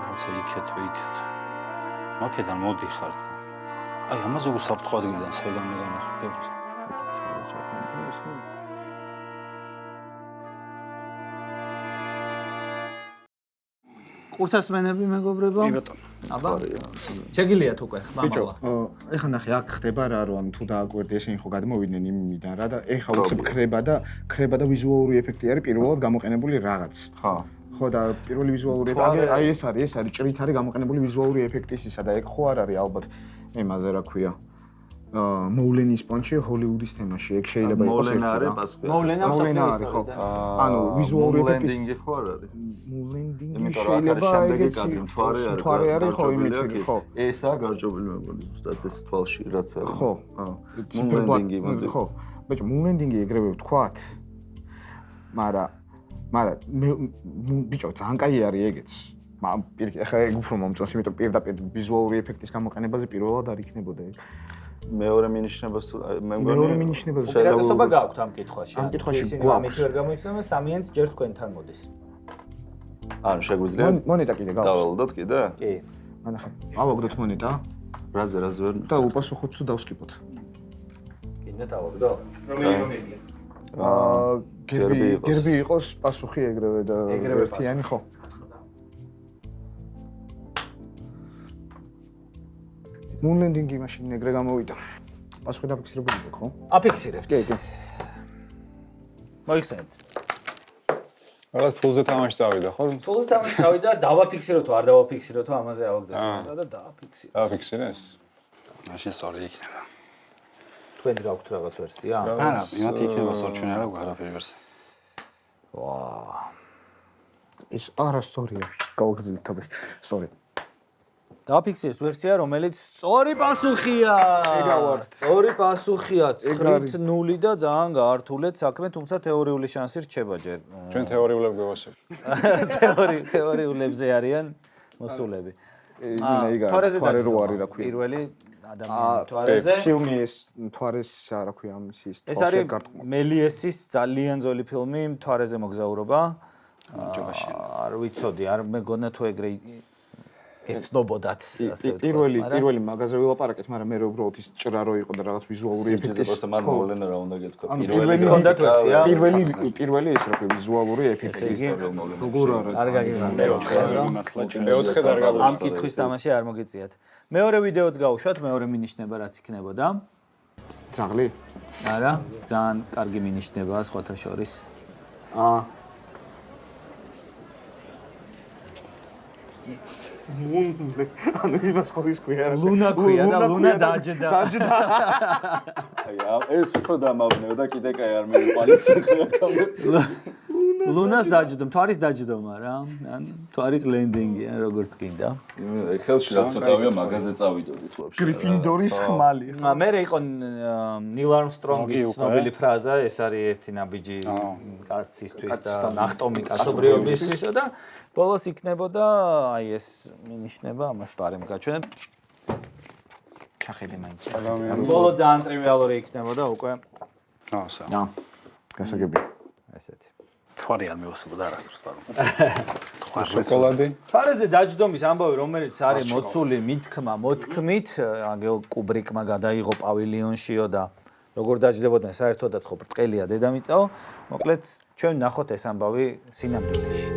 აუცე იქეთ. მაკედან მოდიხართ. აი, ამაზე უსაფრთხო ადგილიდან საგამე განახდებთ. ყურთასმენები მეგობრებო. კი ბატონო. აბა შეგიძლიათ უკვე ხმამალა ეხლა ნახე აქ ხდება რა რომ თუ დააკვირდი ესენი ხო გადმოვიდნენ იმიდან რა და ეხლა უცებ ხრება და ვიზუალური ეფექტი არის პირველად გამოყენებული რაღაც ხო და პირველი ვიზუალური აი ეს არის ჭრით არის გამოყენებული ვიზუალური ეფექტი ისისა და ეგ ხო არ არის ალბათ იმაზე რა ქვია მოვლენის პონჩი ჰოლივუდის თემაში ეგ შეიძლება იყოს ერთი მოვლენა არის ხო ანუ ვიზუალური ეფექტი ხო არ არის მოვლენდინგი იმიტომ რომ აქ არის შემდეგი კადრი მთვარე არის ხო იმითი ხო ესაა გარჯობილი მეგონი ზუსტად ეს თვალში რაც არის ხო მოვლენდინგი ხო ბიჭო მოვლენდინგი ეგრევე ვთქვათ მაგრამ ბიჭო ძალიან კაი არის ეგეც მაგრამ ეხლა ეგ უფრო მომწონს იმიტომ პირდაპირ ვიზუალური ეფექტის გამოყენებაზე პირველად არ იქნებოდა ეგ მეორე მინიშნებას მე მგონი მეორე მინიშნებას უპირატესობა გაქვთ ამ კითხვაში ამ კითხვაში ამით ვერ გამოიწვევენ სამიანს ჯერ თქვენთან მოდის ანუ შეგვიძლია მონეტა კიდე გაქვს დავალოდოთ კიდე კი ანახე ავაგდოთ მონეტა რაზე ვერ და უპასუხოთ თუ დავსკიპოთ კიდე დავაგდო გერბი იყოს პასუხი ეგრევე და ერთიანი ხო მოვლენდინგი მაშინ ეგრე გამოვიდა. პასუხი დაფიქსირებული იყო, ხო? აფიქსირებთ. კი. მოიხსენეთ. რაღაც ფულზე თამაში წავიდა, ხო? ფულზე თამაში წავიდა, დავაფიქსირო თუ არ დავაფიქსირო თუ ამაზე ავაგდოთ და დააფიქსირო. დააფიქსირეს? მაშინ სწორი იქნება. თქვენც გაქვთ რაღაც ვერსია? არა, იმათი იქნება სწორჩუნე არა არაფერი ვერსია. ვაა. ეს არა სწორია. გავგრძელეთ თობი. სწორი. დააფიქსირეს ვერსია, რომელიც სწორი პასუხია. სწორი პასუხია. 9-0 და ძალიან გაართულეთ საქმე, თუმცა თეორიული შანსი რჩება ჯერ. ჩვენ თეორიულებს გვევასებთ. თეორიულებზე არიან მოსულები. თვარეზე რო არის რა ქვია. პირველი ადამიანი თვარეზე. ფილმი ეს თვარეს რა ქვია ამის ეს არის მელიესის ძალიან ძველი ფილმი თვარეზე მოგზაურობა. არ ვიცოდი, არ მეგონა თუ ეგრე გეცნობოდათ ასე ვთქვათ. პირველი მაგაზე ვილაპარაკეთ, მაგრამ მე უბრალოდ ის ჭრა რო იყო და რაღაც ვიზუალური ეფექტი. ეს მან მოვლენა რა უნდა გეთქვა. პირველი ჰქონდათ ვერსია. პირველი ეს რა ქვია ვიზუალური ეფექტი. როგორ არა? არ გაგიმართლა. მეოთხე და არ გავუშვათ. ამ კითხვის თამაში არ მოგიწიათ. მეორე ვიდეოც გავუშვათ, მეორე მინიშნება რაც იქნებოდა. ძაღლი? არა, ძალიან კარგი მინიშნებაა სხვათა შორის. ანუ იმას ხო ის ქვია რა. ლუნა ქვია და ლუნა დაჯდა. აი ეს უფრო დამავნეო და კიდე კაი არ მეყვალიცა ქვია კამერა. ლუნას დაჯდო, თვარის დაჯდომა რა. ან თვარის ლენდინგი, ან როგორც გინდა. ხელში რაც ცოტავია მაგაზე წავიდოდით ვაფშე. გრიფინდორის ხმალი. მე იყო ნილ არმსტრონგის ცნობილი ფრაზა, ეს არის ერთი ნაბიჯი კაცისთვის და ნახტომი კაცობრიობისთვისა და ბოლოს იქნებოდა აი ეს მინიშნება, ამას პარემ გაჩვენებ. ჩახედე მაინც. ბოლო ძალიან ტრივიალური იქნებოდა უკვე. ასა. გასაგებია. ესეთი. თვარი არ მივასებოდა არასდროს პარომ. შოკოლადი. თვარეზე დაჯდომის ამბავი, რომელიც არის მოცული მოთქმით, აგეო კუბრიკმა გადაიღო პავილიონშიო და როგორ დაჯდებოდნენ საერთოდაც ხო ბრტყელია დედამიწაო. მოკლედ ჩვენ ნახოთ ეს ამბავი სინამდვილეში.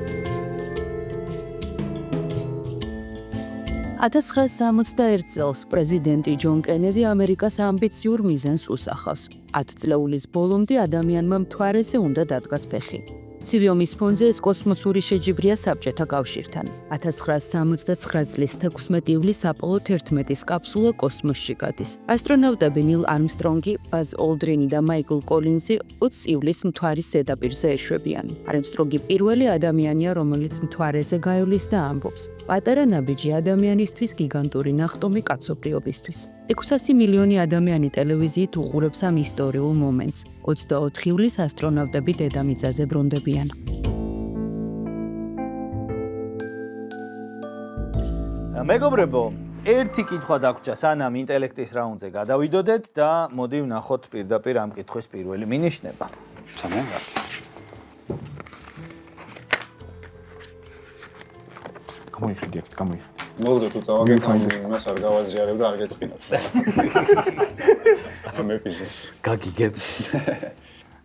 1961 წელს პრეზიდენტი ჯონ კენედი ამერიკას ამბიციურ მიზანს უსახავს. 10 წლეულის ბოლომდე ადამიანმა მთვარეზე უნდა დადგას ფეხი. ცივი ომის ფონზე ეს კოსმოსური შეჯიბრია საბჭოთა კავშირთან. 1969 წლის 16 ივლისს აპოლო 11-ის კაფსულა კოსმოსში გადის. ასტრონავტები ნილ არმსტრონგი, ბაზ ოლდრინი და მაიკლ კოლინზი 20 ივლისს მთვარის ზედაპირზე ეშვებიან. არმსტრონგი პირველი ადამიანია, რომელიც მთვარეზე გაივლის და ამბობს: პატარა ნაბიჯი ადამიანისთვის, გიგანტური ნახტომი კაცობრიობისთვის. 600 მილიონი ადამიანი ტელევიზიით უყურებს ამ ისტორიულ მომენტს. 24 ივლისს ასტრონავტები დედამიწაზე ბრუნდებიან. მეგობრებო, ერთი კითხვა დაგვრჩა სანამ ინტელექტის რაუნდზე გადავიდოდეთ და მოდი ვნახოთ პირდაპირ ამ კითხვის პირველი მინიშნება. ძალიან კარგი. გამოიხედი. მოგდე თუ წავაგეთ იმას არ გავაზიარებ და არ გეწყინოთ. მე პიზეს. გაგიგებ.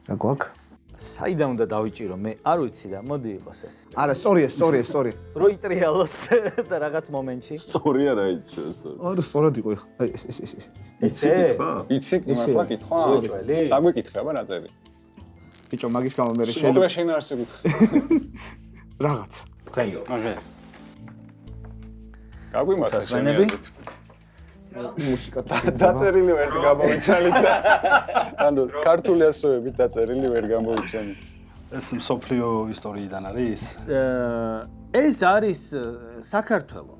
რა გვაქვს? საიდან უნდა დავიჭირო? მე არ ვიცი და მოდი იყოს ეს. არა, სწორია. რო იტრიალოს და რაღაც მომენტში. სწორი არა იცი ეს. არა, სწორად იყო ეხლა. აი ეს. ესე? იცი, მართლა კითხვა? სოჭველი? წაგვიკითხე აბა ნაწერი. ბიჭო, მაგის გამო მე შეიძლება შენ არ შეგუთხე. რაღაც. თქვენიო. აგე. გაგვიმართე სასმენები? მუსიკა დაწერილი ვერ გამოვიცანით და ანუ ქართული ასოებით დაწერილი ვერ გამოვიცანით. ეს მსოფლიო ისტორიიდან არის? ეს არის საქართველო.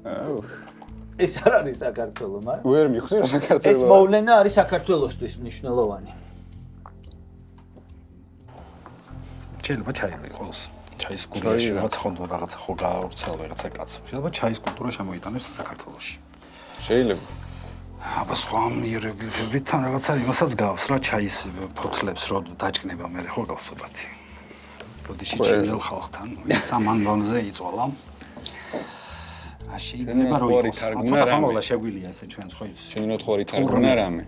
ეს არ არის საქართველო, მაგრამ ვერ მიხვდი რა საქართველო. ეს მოვლენა არის საქართველოსთვის მნიშვნელოვანი. შეიძლება ჩაიყვი ყოველს. ჩაის კულტურაში რაღაცა ხო გაავრცელა რაღაცა კაცო. შეიძლება ჩაის კულტურა შემოიტანოს საქართველოში. შეიძლება. აბა სხვა მიერებებით თან რაღაცა იმასაც გავს რა ჩაის ფოთლებს რო დაჭკნება მე ხო გავსობათი. ბოდიში ჩინელ ხალხთან სამანბანზე იწვალა. შეიძლება რო იყოს. ახლა შეგვილია ესე ჩვენ ხო იცი. ჩინურად ხوارი თარგმნა რამე.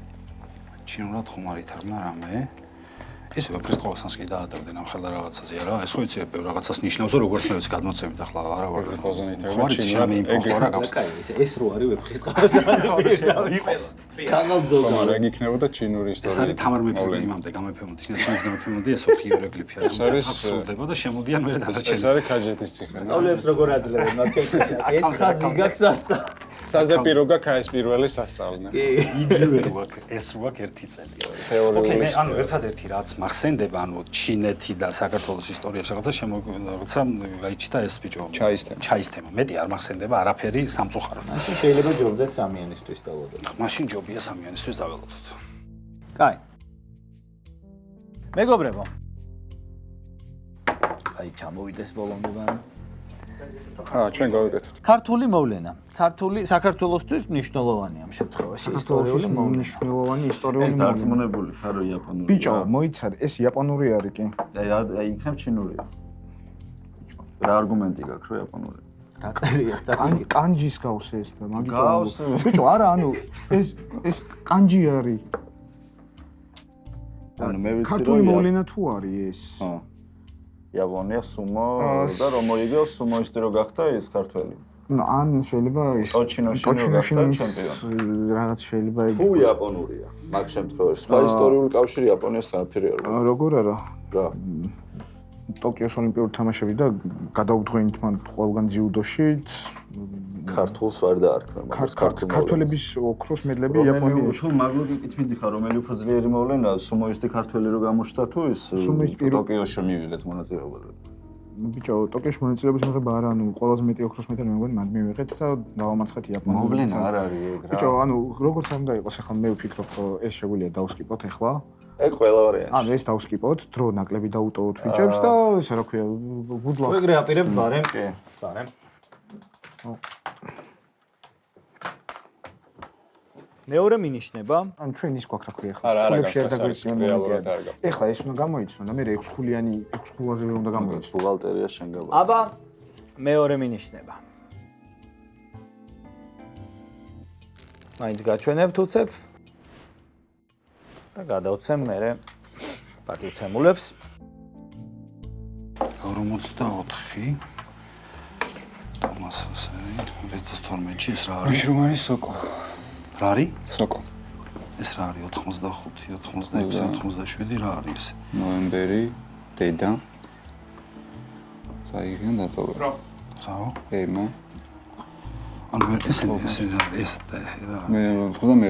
ჩინურად ხوارი თარგმნა რამე. ეს ვეფრის ყოველსანს კი დაადევდნენ ამ ხელა რაღაცაზე არა ეს ხო იცი რაღაცას ნიშნავს რომ როგორც მე ვიცი გადმოცემით ახლა არა ვარ ხოლზონი ეს რო არის ვეფრის ყოველსანი იყოს კანალზონა მაგრამ ეგ იქნებოდა ჩინური ისტორია ეს არის თამარ მეფის იმამდე გამეფემოდი ჩინეთს გამეფემოდი ეს ოქიო რეგლიფი ეს არის აბსოლუტება და შემოდიან მე დანარჩენი ეს არის ქაჯეთის ციხე სწავლებს როგორ აძლევენ მათემატიკაში ეს ხაზი გაქვს საზეპირო გაქვს ეს პირველი სასწავლე იგივე რო ეს რო აქვს ერთი წელი ოკეი მე ანუ ერთადერთი რაც მახსენდება ანუ ჩინეთი და საქართველოს ისტორიაში რაღაცა რაღაცა გაიჩიტა ეს ბიჭო ჩაის თემა მეტი არ მახსენდება არაფერი სამწუხაროდ მაშინ შეიძლება ჯობდეს სამიანისთვის დავალოთ მაშინ ჯობია სამიანისთვის დავალოთ კაი მეგობრებო აი ჩამოვიდეს ბოლომდე ბან ჩვენ გავიკეთოთ ქართული მოვლენა ქართული საქართველოსთვის მნიშვნელოვანი ამ შემთხვევაში ისტორიული მნიშვნელოვანი ისტორიული ეს დარწმუნებული ხარ რომ იაპონური ბიჭო მოიცადე ეს იაპონური არის კი აი იქნებ ჩინურია რა არგუმენტი გაქვს რომ იაპონური რა წერია კანჯის გავს ეს და მაგით ბიჭო არა ანუ ეს კანჯი არის ანუ მე ვიცი რომ ქართული მოვლენა თუ არის ეს იაპონია სუმო და რომ მოიგო სუმოისტი რო გახდა ეს ქართველი ან შეიძლება ის ტოჩინოში ჩემპიონი რაღაც შეიძლება თუ იაპონურია მაგ შემთხვევაში სხვა ისტორიული კავშირი იაპონიას საფერია როგორ არა რა ტოკიოს ოლიმპიური თამაშები და გადაუდგენით მან ყველგან ძიუდოშიც ქართულს ვარ დაარქმე მაგას ქართველების ოქროს მედლები იაპონიაში თუ მაგ ლოგიკით მიდიხარ რომელი უფრო ძლიერი მოვლენა სუმოისტი ქართველი რო გამოჩნდა თუ ის ტოკიოში მივიღეთ მონაწილეობა ბიჭო, ტოკიოში მონაწილეობის მიღება არა, ანუ ყველაზე მეტი ოქროს მედალი მე მგონი მანდ მივიღეთ და დავამარცხეთ იაპონიას. მოვლენა არ არის ეგ რა. ბიჭო, ანუ როგორც არ უნდა იყოს, ახლა მე ვფიქრობ, რომ ეს შეგვიძლია დავსკიპოთ ახლა. ეგ ყველა ვარიანტი. ანუ ეს დავსკიპოთ, დრო ნაკლები დაუტოვოთ ბიჭებს და ესე რა ქვია, good luck. ეგრე აპირებ ბარემ. კი, ბარემ. მეორე მინიშნება, ანუ ჩვენ ის გვაქვს რა ქვია ახლა. არა, რეალურად არ გაქვს. ეხლა ეს უნდა გამოიცნო და მე 6 ხულიანი 6 ხულაზე ვერ უნდა გამოიცნო. ბუღალტერია შენ გავა. აბა მეორე მინიშნება. მაინც გაჩვენებთ უცებ და გადავცემ მე პატივცემულებს 44 თომასზე 2012-ში ეს რა არის? რომ არის სოკო. რა არის? სოკო. ეს რა არის 85, 86, 87 რა არის ეს? ნოემბერი, დედა. წაიღენ დატოვა. საო? ემა. ანუ ეს რა მე ხოდა მე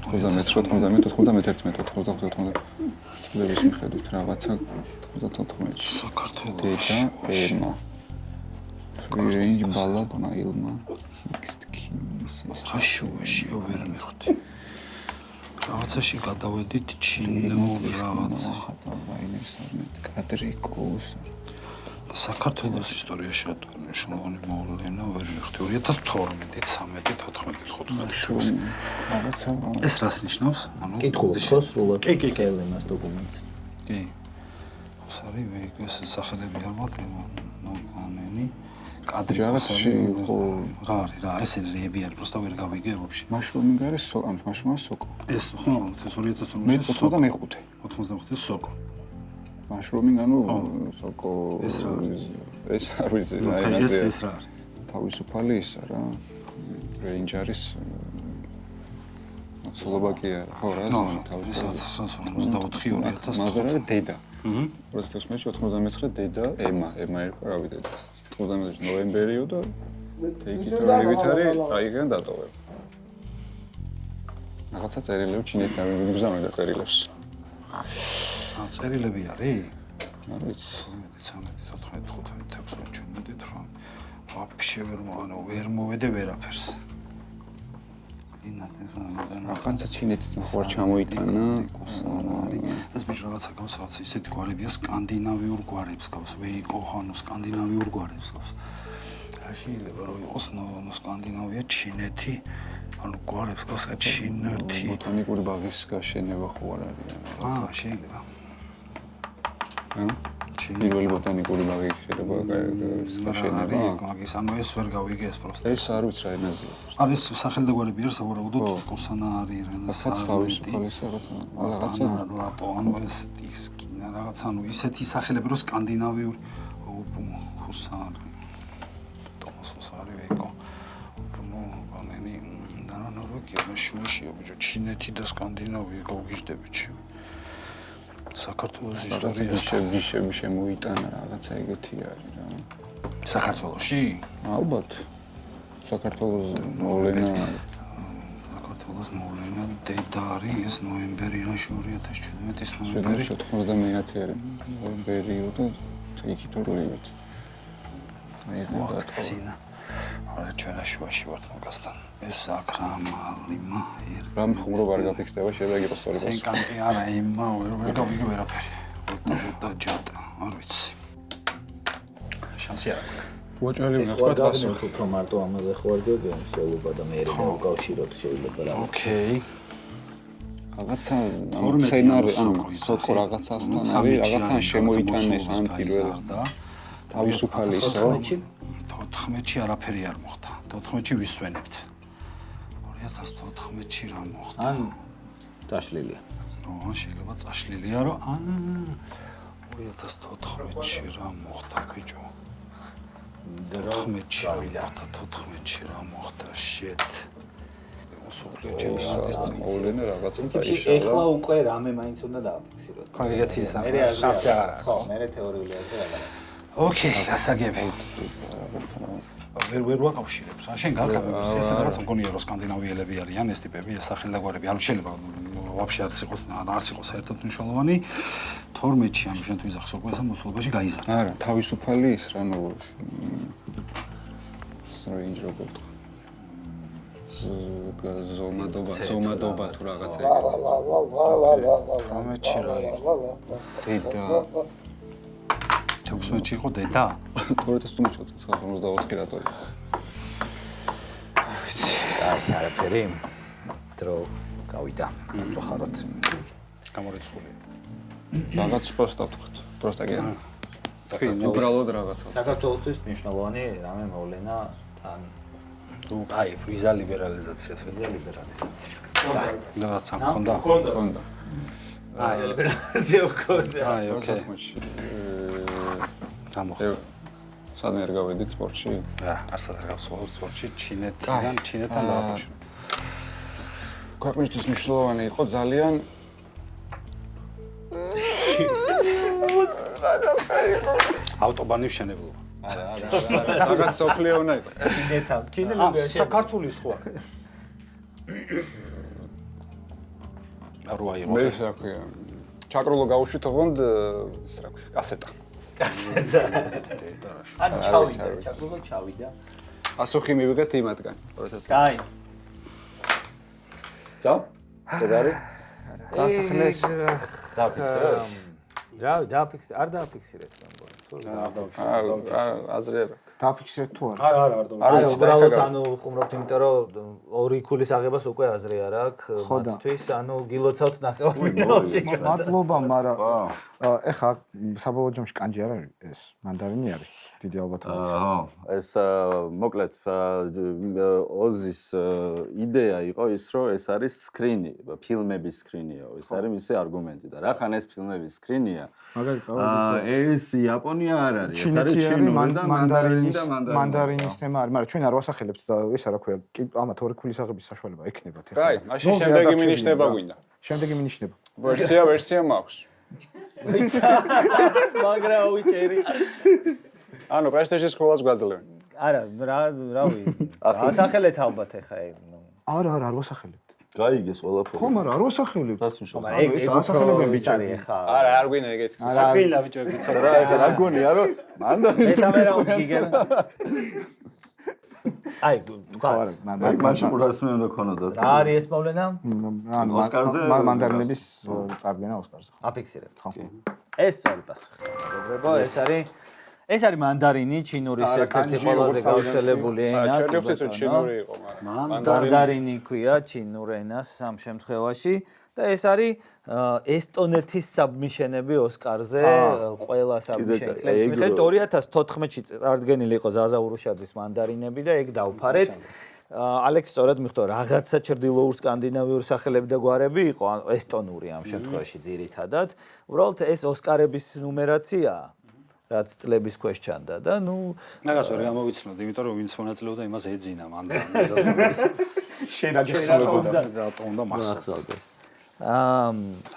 91 წლების მიხედვით რაღაცა 94-ში საქართველოში ემა. ვირინჯ ბალად მაილმა ჰიქსტკინის ხაშუაში ვერ მიხდი. რაღაცაში გადავედით ჩინურ რაღაცა. კადრიკოს და საქართველოს ისტორიაში რატო მნიშვნელოვანი მოვლენა ვერ მიხდი 2012, 13, 14, 15. რაღაცა ეს რას ნიშნავს? ანუ კითხულობ ხო სრულად? კი, ელენას დოკუმენტს. კი. ეს არის ვეიკოს სახელები ალბათ ნოგანენი კადრიკოსი რა არის რა ეს რეები არის просто ვერ გავიგე ვაფშე მაშლომი არის მაშლომა სოკო ეს ხო 2012 85 85 სოკო Mushrooming, ანუ სოკო ეს არ ვიცი, ეს რა არის? თავისუფალი ისა რა. Rangers სლოვაკია, ხო რა, თავისუფალი 54-2000. მაგრამ დედა. 2016-99 დედა ემა ერქვა, რა ვიცი. 99 ნოემბერიო და ტექნიკურებით არის წაიღენ დატოვებ. რაღაცა წერილები ჩინეთთან მიგზავნა და წერილებს. წერილები არის? არ ვიცი. 13-14-15-17-18 ვაფშე ვერ მოვედე ვერაფერს. რაღაცა ჩინეთთან ხوار ჩამოიტანა. ეს ბიჭი რაღაცა გავს, რაღაც ისეთი გვარებია სკანდინავიურ გვარებს გავს, ვეიკო ხანო სკანდინავიურ გვარებს გავს. შეიძლება რომ იყოს სკანდინავია, ჩინეთი, ანუ გვარებს გავს ჩინეთი. ბოტანიკური ბაღის გაშენება ხო არ არის? შეიძლება. პირველი ბოტანიკური ბაღი შეიძლება გაშენება. მაგის ანუ ეს ვერ გავიგე ეს პროსტა. ეს არ ვიცი რა ენაზეა. არის სახელდაგვარები არის სავარაუდოდ პურსანა არის რაღაცა ლატო ანუ ეს ისკინა რაღაც ანუ ისეთი სახელები რომ სკანდინავიურ ხუსარი ტომასოსარი ვეიკო განენი და ნორვეგია შუაშია ბიჭო ჩინეთი და სკანდინავია გავგიჟდები ჩი საქართველოს ისტორიაში შემოიტანა რაღაცა ეგეთი არის რა. საქართველოში? ალბათ. საქართველოს მოვლენა დედა არის ეს ნოემბერიაში 2017-ის ნოემბერი 99 არის ნოემბერიო და იქით როებით. ვაქცინა. არა ჩვენ შუაში ვართ მაგასთან. ეს აკრამალიმა რამ ხუმრობა არ გაფიქრდება შეიძლება იყოს სწორი პასუხი. სენკანტი არა ემა ვერ გავიგე ვერაფერი. და ჯატა არ ვიცი. შანსი არ აქვს. უაჭველი უნდა თქვა გასულ უფრო მარტო ამაზე ხო არ გეგმავ შეიძლება და მე დავუკავშიროთ შეიძლება რა. ოკეი. რაღაცა სცენარი ანუ სოკო რაღაცასთან არის რაღაცა შემოიტანეს ამ პირველ თავისუფალი ისო 14-ში არაფერი არ მოხდა. 14-ში ვისვენებთ. 2014-ში რა მოხდა? ან წაშლილია. შეიძლება წაშლილია რომ ან 2014-ში რა მოხდა ბიჭო? 14-ში რა მოხდა shit. მოვლენა რაღაცა წაიშალა. ეხლა უკვე რამე მაინც უნდა დააფიქსიროთ. ხო, ეგეთი ის მე შანსი არ აქვს. ხო, მე თეორიული აზრი არ აქვს. ოკეი, გასაგები. ვერ ვაკავშირებს. შენ გახსოვს ეს რაღაც მგონია რომ სკანდინავიელები არიან ეს ტიპები, ეს სახელდაგვარები. არ შეიძლება ვაფშე არც იყოს საერთოდ მნიშვნელოვანი. 12-ში ამ შენ თუ იზახს უკვე ეს მოსულობაში გაიზარდა. არა, თავისუფალი ის რა ნუ Strange robot. ზომადობა თუ რაღაცა ეგეთი. 13-ში რა იყო? დედა. 16-ში იყო დედა? 2019-54 რატო იყო? აი, არაფერი. დრო გავიდა. წოხაროთ. გამორიცხული. რაღაც პროსტა ვთქვათ. პროსტა კი არა. უბრალოდ რაღაცა. საქართველოსთვის მნიშვნელოვანი რამე მოვლენა თან აი, ვიზა ლიბერალიზაციას, ვიზა ლიბერალიზაცია. რაღაცა მქონდა? მქონდა. აი, ლიბერალიზაცია მქონდა. აი, ოკეი. გამოხდა. სადმე არ გავედით სპორტში? არცად არ გავსვლა სპორტში, ჩინეთთან დავაკავშირე. ქვეყნისთვის მნიშვნელოვანი იყო ძალიან რაღაცა იყო. ავტობანის მშენებლობა. არა, რაღაც სოფლიო უნდა იყო. ჩინეთთან, ჩინელები საქართველოს ხო? არა იყო. მე ის რა ქვია. ჩაკრულო გავუშვით ოღონდ ის რა ქვია, კასეტა. კასეტა. ან ჩავიდა, ჩაკრულო ჩავიდა. პასუხი მივიღეთ იმათგან. კაი. ძა? ზეგარი? გასახლეს. დაფიქსირე. რა, დაფიქსირე. არ დაფიქსირეთ მე მგონი. თუ აზრი არ აქვს. დააფიქსირეთ თუ არა? არა, არა, უბრალოდ ანუ ხუმრობთ, იმიტომ რომ ორი ქულის აღებას უკვე აზრი არ აქვს მათთვის, ანუ გილოცავთ ნახევარფინალში. მადლობა, მაგრამ ეხა საბოლოო ჯამში კანჯი არ არის ეს, მანდარინი არის. დიდი ალბათობით. ეს მოკლედ ოზის იდეა იყო ის, რომ ეს არის სკრინი, ფილმების სკრინია, ეს არის მისი არგუმენტი და რახან ეს ფილმების სკრინია. ეს იაპონია არ არის, ეს არის ჩინური და მანდარინის თემა არის, მაგრამ ჩვენ არ ვასახელებთ და ეს რა ქვია, ამათ ორი ქულის აღების საშუალება ექნებათ ეხლა. აი, მაშინ შემდეგი მინიშნება გვინდა. შემდეგი მინიშნება. ვერსია მაქვს. მაგრა უჭერი. ანუ პრესტიჟის სკოლას გვაძლევენ. არა, რავი. ასახელეთ ალბათ ეხა. არა, არ ვასახელებთ. გაიგეს ყველაფერი. ხო, მაგრამ არ ვასახელებთ. მაგრამ ეგ ასახელებენ ბიჭარი ეხა. არა, არ გვინდა ეგეთი. საფრილა ბიჭები ცოტა. რა ეხა რა გონია რომ მანდარინი მესამე რაუნდს გიგებ. აი, თქვა. მაშინ რასმე უნდა ქონოდათ. რა არის ეს მოვლენა? ანუ ოსკარზე მანდარინების წარდგენა ოსკარზე. აფიქსირებთ. ხო. ეს სწორი პასუხი. მეგობრებო, ეს არის მანდარინი, ჩინურის ერთ-ერთი ყველაზე გავრცელებული ენა. ჩვენ ვხვდით რომ ჩინური იყო, მაგრამ მანდარინი ქვია ჩინურ ენას ამ შემთხვევაში და ეს არის ესტონეთის საბმიშენები ოსკარზე ყველა საბმიშენი წლების მიხედვით 2014-ში წარდგენილი იყო ზაზა ურუშაძის მანდარინები და ეგ დავფარეთ. ალექს სწორად მიხვდა რაღაცა ჩრდილოურ სკანდინავიურ სახელები და გვარები იყო ესტონური ამ შემთხვევაში ძირითადად. უბრალოდ ეს ოსკარების ნუმერაციაა. რაც წლების ქვეშ ჩანდა და ნუ მაგას ვერ გამოვიცნოთ, იმიტომ რომ ვინც მონაწილეობდა იმას ეძინა მანდარინი. შენ რა გეხსოვებოდა? რატო უნდა მახსოვდეს.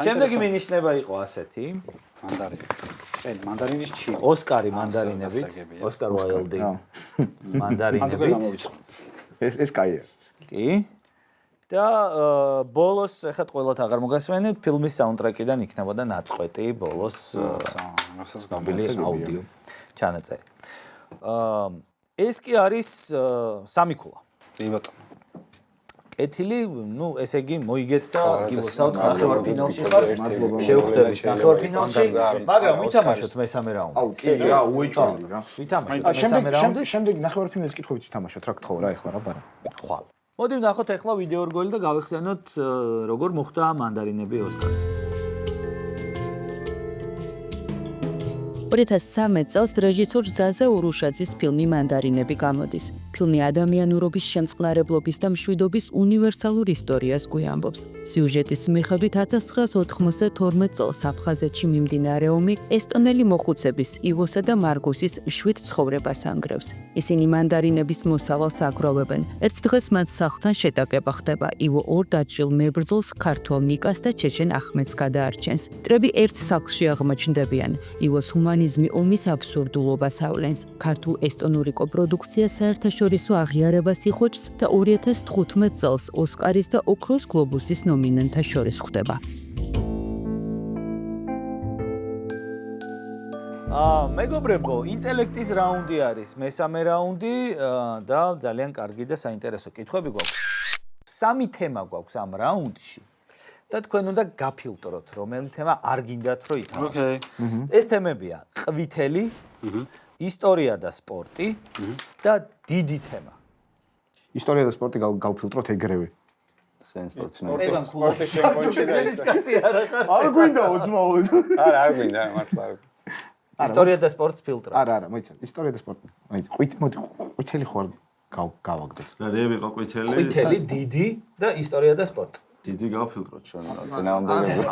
შემდეგი მინიშნება იყო ასეთი. მანდარინი. მანდარინის ჩი. ოსკარი მანდარინებით, ოსკარ უაილდი მანდარინებით. ეს კაია. კი. და ბოლოს ეხლა ყველათ აღარ მოგასმენთ, ფილმის საუნდტრეკიდან იქნებოდა ნაწყვეტი ბოლოს გამბილის აუდიო ჩანაწერი. ეს კი არის სამი ქულა. კი ბატონო. კეთილი, ნუ ესე იგი მოიგეთ და გილოცავთ ნახევარფინალში ხარ. შევხვდებით ნახევარფინალში, მაგრამ ვითამაშოთ მესამე რაუნდი. აუ, კი რა, უეჭველი რა. ვითამაშოთ მესამე რაუნდი. შემდეგ ნახევარფინალის კითხვებით ვითამაშოთ, რა გთხოვ რა ეხლა რა ბარა. ხვალ. მოდი ვნახოთ ახლა ვიდეო რგოლი და გავიხსენოთ როგორ მოხდა მანდარინები ოსკარზე. 2013 წელს რეჟისორ ზაზა ურუშაძის ფილმი მანდარინები გამოდის. ფილმი ადამიანურობის შემწყნარებლობის და მშვიდობის უნივერსალურ ისტორიას გვიამბობს. სიუჟეტის მიხედვით 1992 წელს აფხაზეთში მიმდინარე ომი ესტონელი მოხუცების ივოსა და მარგოსის შვიდ ცხოვრებას ანგრევს. ისინი მანდარინების მოსავალს აგროვებენ. ერთ დღეს მათ სახლთან შეტაკება ხდება. ივო ორ დაჭრილ მებრძოლს ქართველ ნიკას და ჩეჩენ ახმედს გადაარჩენს. მტრები ერთ სახლში აღმოჩნდებიან. ივოს ჰუმანიზმი ომის აბსურდულობას ავლენს. ქართულ-ესტონური კოპროდუქცია საერთაშორისო აღიარებას იხოჭს და 2015 წელს ოსკარის და ოქროს გლობუსის ნომინანტთა შორის ხვდება. მეგობრებო, ინტელექტის რაუნდი არის მესამე რაუნდი და ძალიან კარგი და საინტერესო კითხვები გვაქვს. სამი თემა გვაქვს ამ რაუნდში. და თქვენ უნდა გაფილტროთ, რომელი თემა არ გინდათ რომ ითამაშოთ. ეს თემებია: ყვითელი, ისტორია და სპორტი და დიდი თემა. ისტორია და სპორტი გავფილტროთ ეგრევე. სპორტი არ გვინდა უძმაოდ. არა, არ გვინდა, მართლა არ. ისტორია და სპორტს ფილტრა. არა, მოიცა, ისტორია და სპორტი. მოდი, ყვითელი ხوار გავაგდეთ. რა ვიყო ყვითელი? ყვითელი, დიდი და ისტორია და სპორტი. დიდი გავფილტროთ ჩვენ წინააღმდეგები.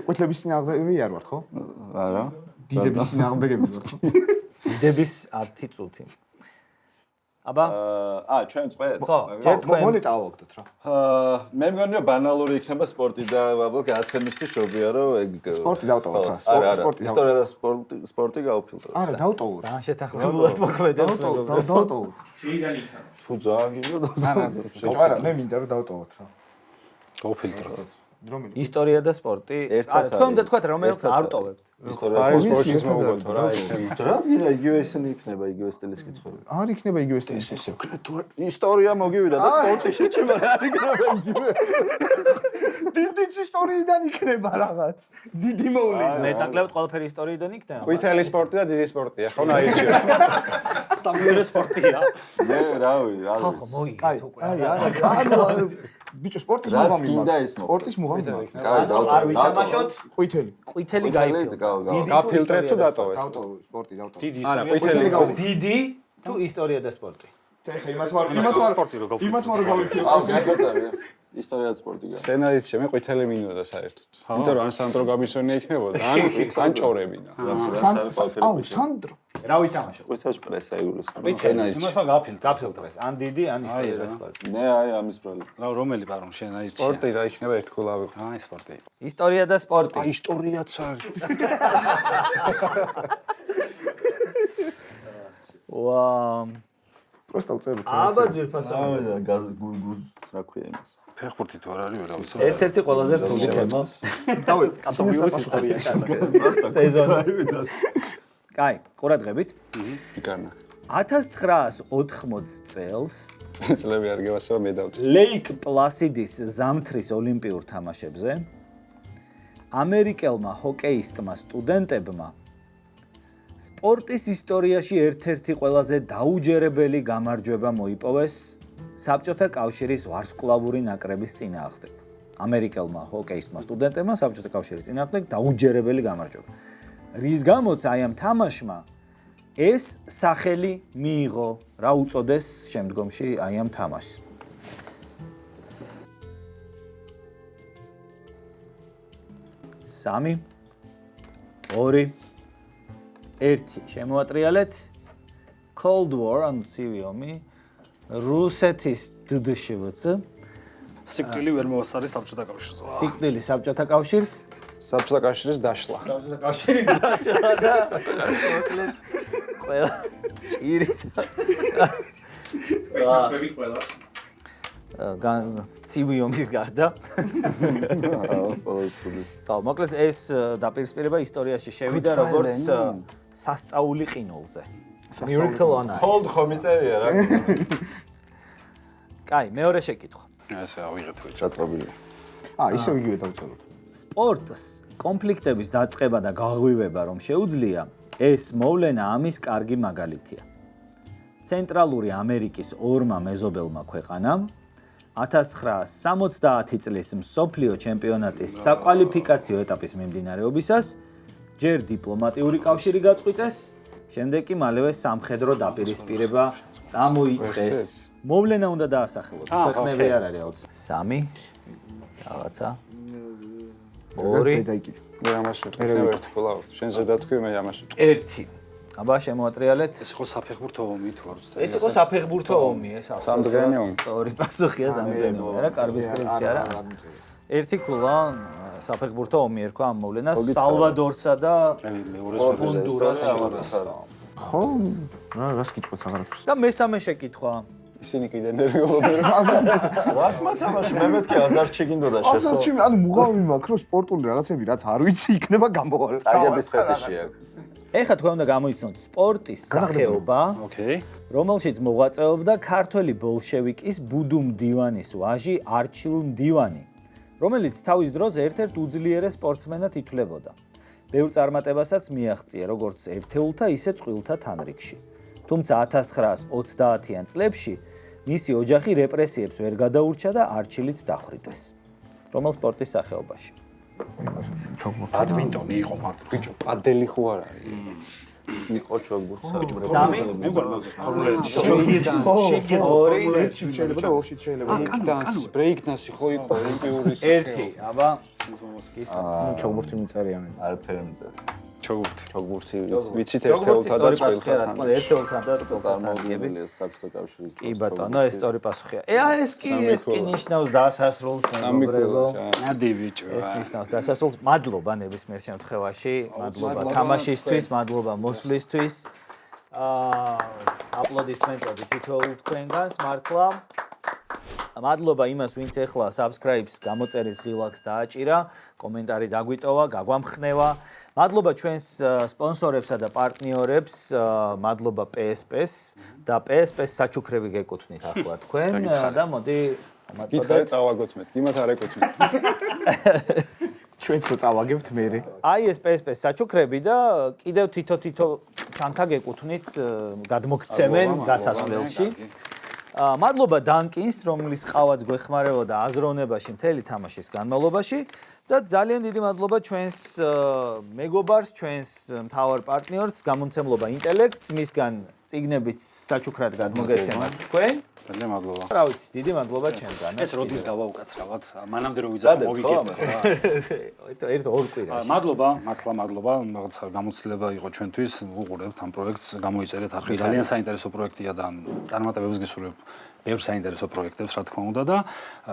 ყვითლების წინააღმდეგები არ ვართ, ხო? არა. დიდების წინააღმდეგები ვართ. დიდების 10 წუთი. აბა? ჩვენ წვეთ. ხო, მოდი დავაგდოთ რა. მე მგონი რომ ბანალური იქნება სპორტი და აბა გაცემისთვის შობია რომ ეგ სპორტი დავტოვოთ რა. სპორტი. ისტორია და სპორტი გავფილტროთ. არა, დავტოვოთ. ძალიან შეთანხმებულად მოქმედებს. დავტოვოთ. შეიდან იქნება. თუ ძალიან გიგო არა, მე მინდა რომ დავტოვოთ რა. გავფილტროთ. რომელი? ისტორია და სპორტი. ერთად თქვენ უნდა არის. თქვათ რომელს ერთად არ არის. ტოვებთ. ისტორია აი სპორტი. სპორტის მოგოთო რა იქნება. რა თქმა იგივე ისინი იქნება, იგივე სტილის კითხვები. არ იქნება იგივე სტილი. ესე ვქნა თუ ისტორია მოგივიდა და სპორტი შეჭება რა იქნება იგივე. დიდი ისტორიიდან იქნება რაღაც. დიდი მოვლენა. მე ნაკლებად ყველაფერი ისტორიიდან იქნება. ყვითელი სპორტი და დიდი სპორტია, ხო ნაირჩია. სამივე სპორტია. მე რავი, ხალხო მოიგეთ უკვე. ანუ ბიჭო სპორტის რაც მუღამი გინდა მაქვს. ის მოხდა. სპორტის მუღამი მაქვს. კაი, არ ვითამაშოთ, ყვითელი. ყვითელი გაიფილო. გაფილტრეთ თუ დატოვეთ? დავტოვე სპორტი დავტოვე. დიდი არა, ისტორია. ყვითელი გავ. დიდი თუ ისტორია და სპორტი. ეხა იმათ ვარ გავიფიქრე. აუ, გაგაწევია. ისტორია სპორტი გა. სცენარიც მე ყვითელი მინდოდა საერთოდ. იმიტომ რომ ან სანდრო გაბისონია იქნებოდა, ან ჭორებინა. აუ, სანდრო. რა ვითამაშოთ? ყვითელში პრესა იგულოს. იმასმა გაფილტრე. გაფილტრეს. ან დიდი, ან ისტორია და სპორტი. მე აი ამის ბრალი. რა რომელი პარონ შენ აიჩი? სპორტი რა იქნება ერთგულავი. აი სპორტი. ისტორია და სპორტი. ისტორიაც არის. ვა. პროსტა უწევთ. აბა ძვირფასო. რა ქვია იმას? ფეხბურთი თუ არ არის ვერა ვიცი. ერთ-ერთი ყველაზე რთული თემა. დავე, კაცობრიობის ისტორია. სეზონის. კაი, ყურადღებით. იკარნა. 1980 წელს წლები არ გევასება მე დავწე. ლეიკ პლასიდის ზამთრის ოლიმპიურ თამაშებზე ამერიკელმა ჰოკეისტმა სტუდენტებმა სპორტის ისტორიაში ერთ-ერთი ყველაზე დაუჯერებელი გამარჯვება მოიპოვეს საბჭოთა კავშირის ვარსკვლავური ნაკრების წინააღმდეგ. ამერიკელმა ჰოკეისტმა სტუდენტებმა საბჭოთა კავშირის წინააღმდეგ დაუჯერებელი გამარჯვება. რის გამოც აი ამ თამაშმა ეს სახელი მიიღო, რა უწოდეს შემდგომში აი ამ თამაშს. სამი, 2, 1 შემოატრიალეთ. Cold War, ანუ ცივი ომი, რუსეთის დდშვც, სიკვდილი ვერ მოასწარი საბჭოთა კავშირს. სიკვდილი საბჭოთა კავშირს, საბჭოთა კავშირის დაშლა. საბჭოთა კავშირის დაშლა და ყველა ჭირით. ვექნები ყველა. ცივი ომის გარდა. და მოკლედ ეს დაპირისპირება ისტორიაში შევიდა როგორც სასწაული ყინულზე. Miracle on Ice. Cold ხომ იწერია რა. კაი, მეორე შეკითხვა. ესე ავიღეთ ვეჭ. ჩაწყობილია. ისევ იგივე დავწეროთ. სპორტს კონფლიქტების დაწყება და გაღვივება რომ შეუძლია, ეს მოვლენა ამის კარგი მაგალითია. ცენტრალური ამერიკის ორმა მეზობელმა ქვეყანამ 1970 წლის მსოფლიო ჩემპიონატის საკვალიფიკაციო ეტაპის მიმდინარეობისას ჯერ დიპლომატიური კავშირი გაწყვიტეს, შემდეგ კი მალევე სამხედრო დაპირისპირება წამოიწყეს. მოვლენა უნდა დაასახელოთ. ქვეყნები არ არის აუცილებლად. 3 რაღაცა 2 დაიკიდე. მე ამას ვიტყვი ერთგულავ. შენ ზედათქვი მე ამას ვიტყვი. 1. აბა შემოატრიალეთ. ეს იყო საფეხბურთო ომი თუ არ ვცდები. ეს იყო საფეხბურთო ომი, ეს სამდღიანი ომი. სწორი პასუხია სამდღიანი ომი, არა კარბის კრიზისი არა. ერთი ქულა საფეხბურთო ომი ერქვა ამ მოვლენას სალვადორსა და ჰონდურასს. ხო, რას კითხოთ აღარაფერს. და მესამე შეკითხვა. ისინი კიდე ნერვიულობენ. რას მათამაში მე მეთქი აზარჩი გინდოდა შესო. აზარჩი, ანუ მუღამი მაქვს, რომ სპორტული რაღაცები რაც არ ვიცი იქნება გამოვარეთ. წაგების ფეტიში აქვს. ეხლა თქვენ უნდა გამოიცნოთ სპორტის სახეობა, ოკეი. რომელშიც მოღვაწეობდა ქართველი ბოლშევიკის ბუდუ მდივანის ვაჟი არჩილ მდივანი, რომელიც თავის დროს ერთ-ერთ უძლიერეს სპორტსმენად ითვლებოდა. ბევრ წარმატებასაც მიაღწია როგორც ერთეულთა, ისე წყვილთა თანრიგში. თუმცა 1930-იან წლებში მისი ოჯახი რეპრესიებს ვერ გადაურჩა და არჩილიც დახვრიტეს. რომელ სპორტის სახეობაში? ბადმინტონი იყო მარტო. ბიჭო, პადელი ხო არ არის? იყო ჩოგბურთსა. 3 მე მგონი მაგას ფორმულები. შეიძლება და ორში შეიძლება. დანსი, ბრეიკ დანსი ხო იყო ოლიმპიური 1 აბა ჩოგბურთი მიწერია მე. არაფერი მიწერ. ჩოგბურთი ვიცით ერთეულთან და წყვილთან. ერთეულთან და წყვილთან წარმოუდგენელია საბჭოთა კავშირის. კი ბატონო, ეს სწორი პასუხია. ეს კი ნიშნავს დასასრულს, მეგობრებო. ნადი ბიჭო. ეს ნიშნავს დასასრულს. მადლობა ნებისმიერ შემთხვევაში, მადლობა თამაშისთვის, მადლობა მოსვლისთვის. აპლოდისმენტები თითოეულ თქვენგანს მართლა. მადლობა იმას, ვინც ეხლა subscribe-ს გამოწერის ღილაკს დააჭირა, კომენტარი დაგვიტოვა, გაგვამხნევა. მადლობა ჩვენს სპონსორებსა და პარტნიორებს, მადლობა PSP-ს და PSP-ს საჩუქრები გეკუთვნით ახლა თქვენ და მოდი მითხარი წავაგოთ მე, იმათ არ ეკუთვნით. ჩვენც რო წავაგებთ მე. აი ეს PSP-ს საჩუქრები და კიდევ თითო ჩანთა გეკუთვნით გადმოგცემენ გასასვლელში. მადლობა დანკინს, რომლის ყავაც გვეხმარებოდა აზროვნებაში მთელი თამაშის განმავლობაში და ძალიან დიდი მადლობა ჩვენს მეგობარს, ჩვენს მთავარ პარტნიორს, გამომცემლობა ინტელექტს, მისგან წიგნებიც საჩუქრად გადმოგეცემათ თქვენ. ძალიან მადლობა. რა ვიცი, დიდი მადლობა ჩემგან. ეს როდის დავაუკაცრავად? მანამდე რომ ვიძახო მოვიგებდეს რა. ერთ ორ კვირაში. მადლობა, მართლა მადლობა. რაღაცა გამოცდილება იყო ჩვენთვის. უყურებთ ამ პროექტს, გამოიწერეთ არხი. ძალიან საინტერესო პროექტია და წარმატებებს გისურვებ. ბევრ საინტერესო პროექტებს, რა თქმა უნდა და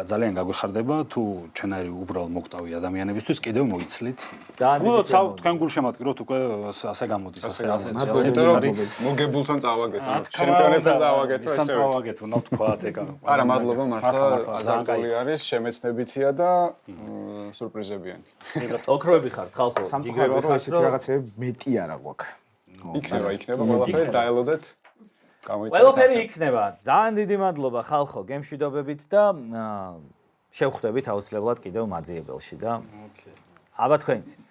ძალიან გაგვიხარდება თუ ჩვენარი უბრალოდ მოგვტავი ადამიანებისთვის კიდევ მოიცლით. ძალიან თქვენ გულშემატკივროთ უკვე ასე გამოდის, ასე მოგებულთან წავაგეთ, ჩემპიონებთან წავაგეთო ისე. წავაგეთ, უნდა ვთქვათ ეკა. არა, მადლობა მართლა აზარტული არის, შემეცნებითია და სურპრიზებიანი. ოქროები ხართ ხალხო, სამწუხაროდ ესეთი რაღაცები მეტი არა გვაქვს. იქნება ყველაფერი დაელოდეთ. ყველაფერი იქნება. ძალიან დიდი მადლობა ხალხო გემშვიდობებით და შევხვდებით აუცილებლად კიდევ მაძიებელში და აბა თქვენიცით.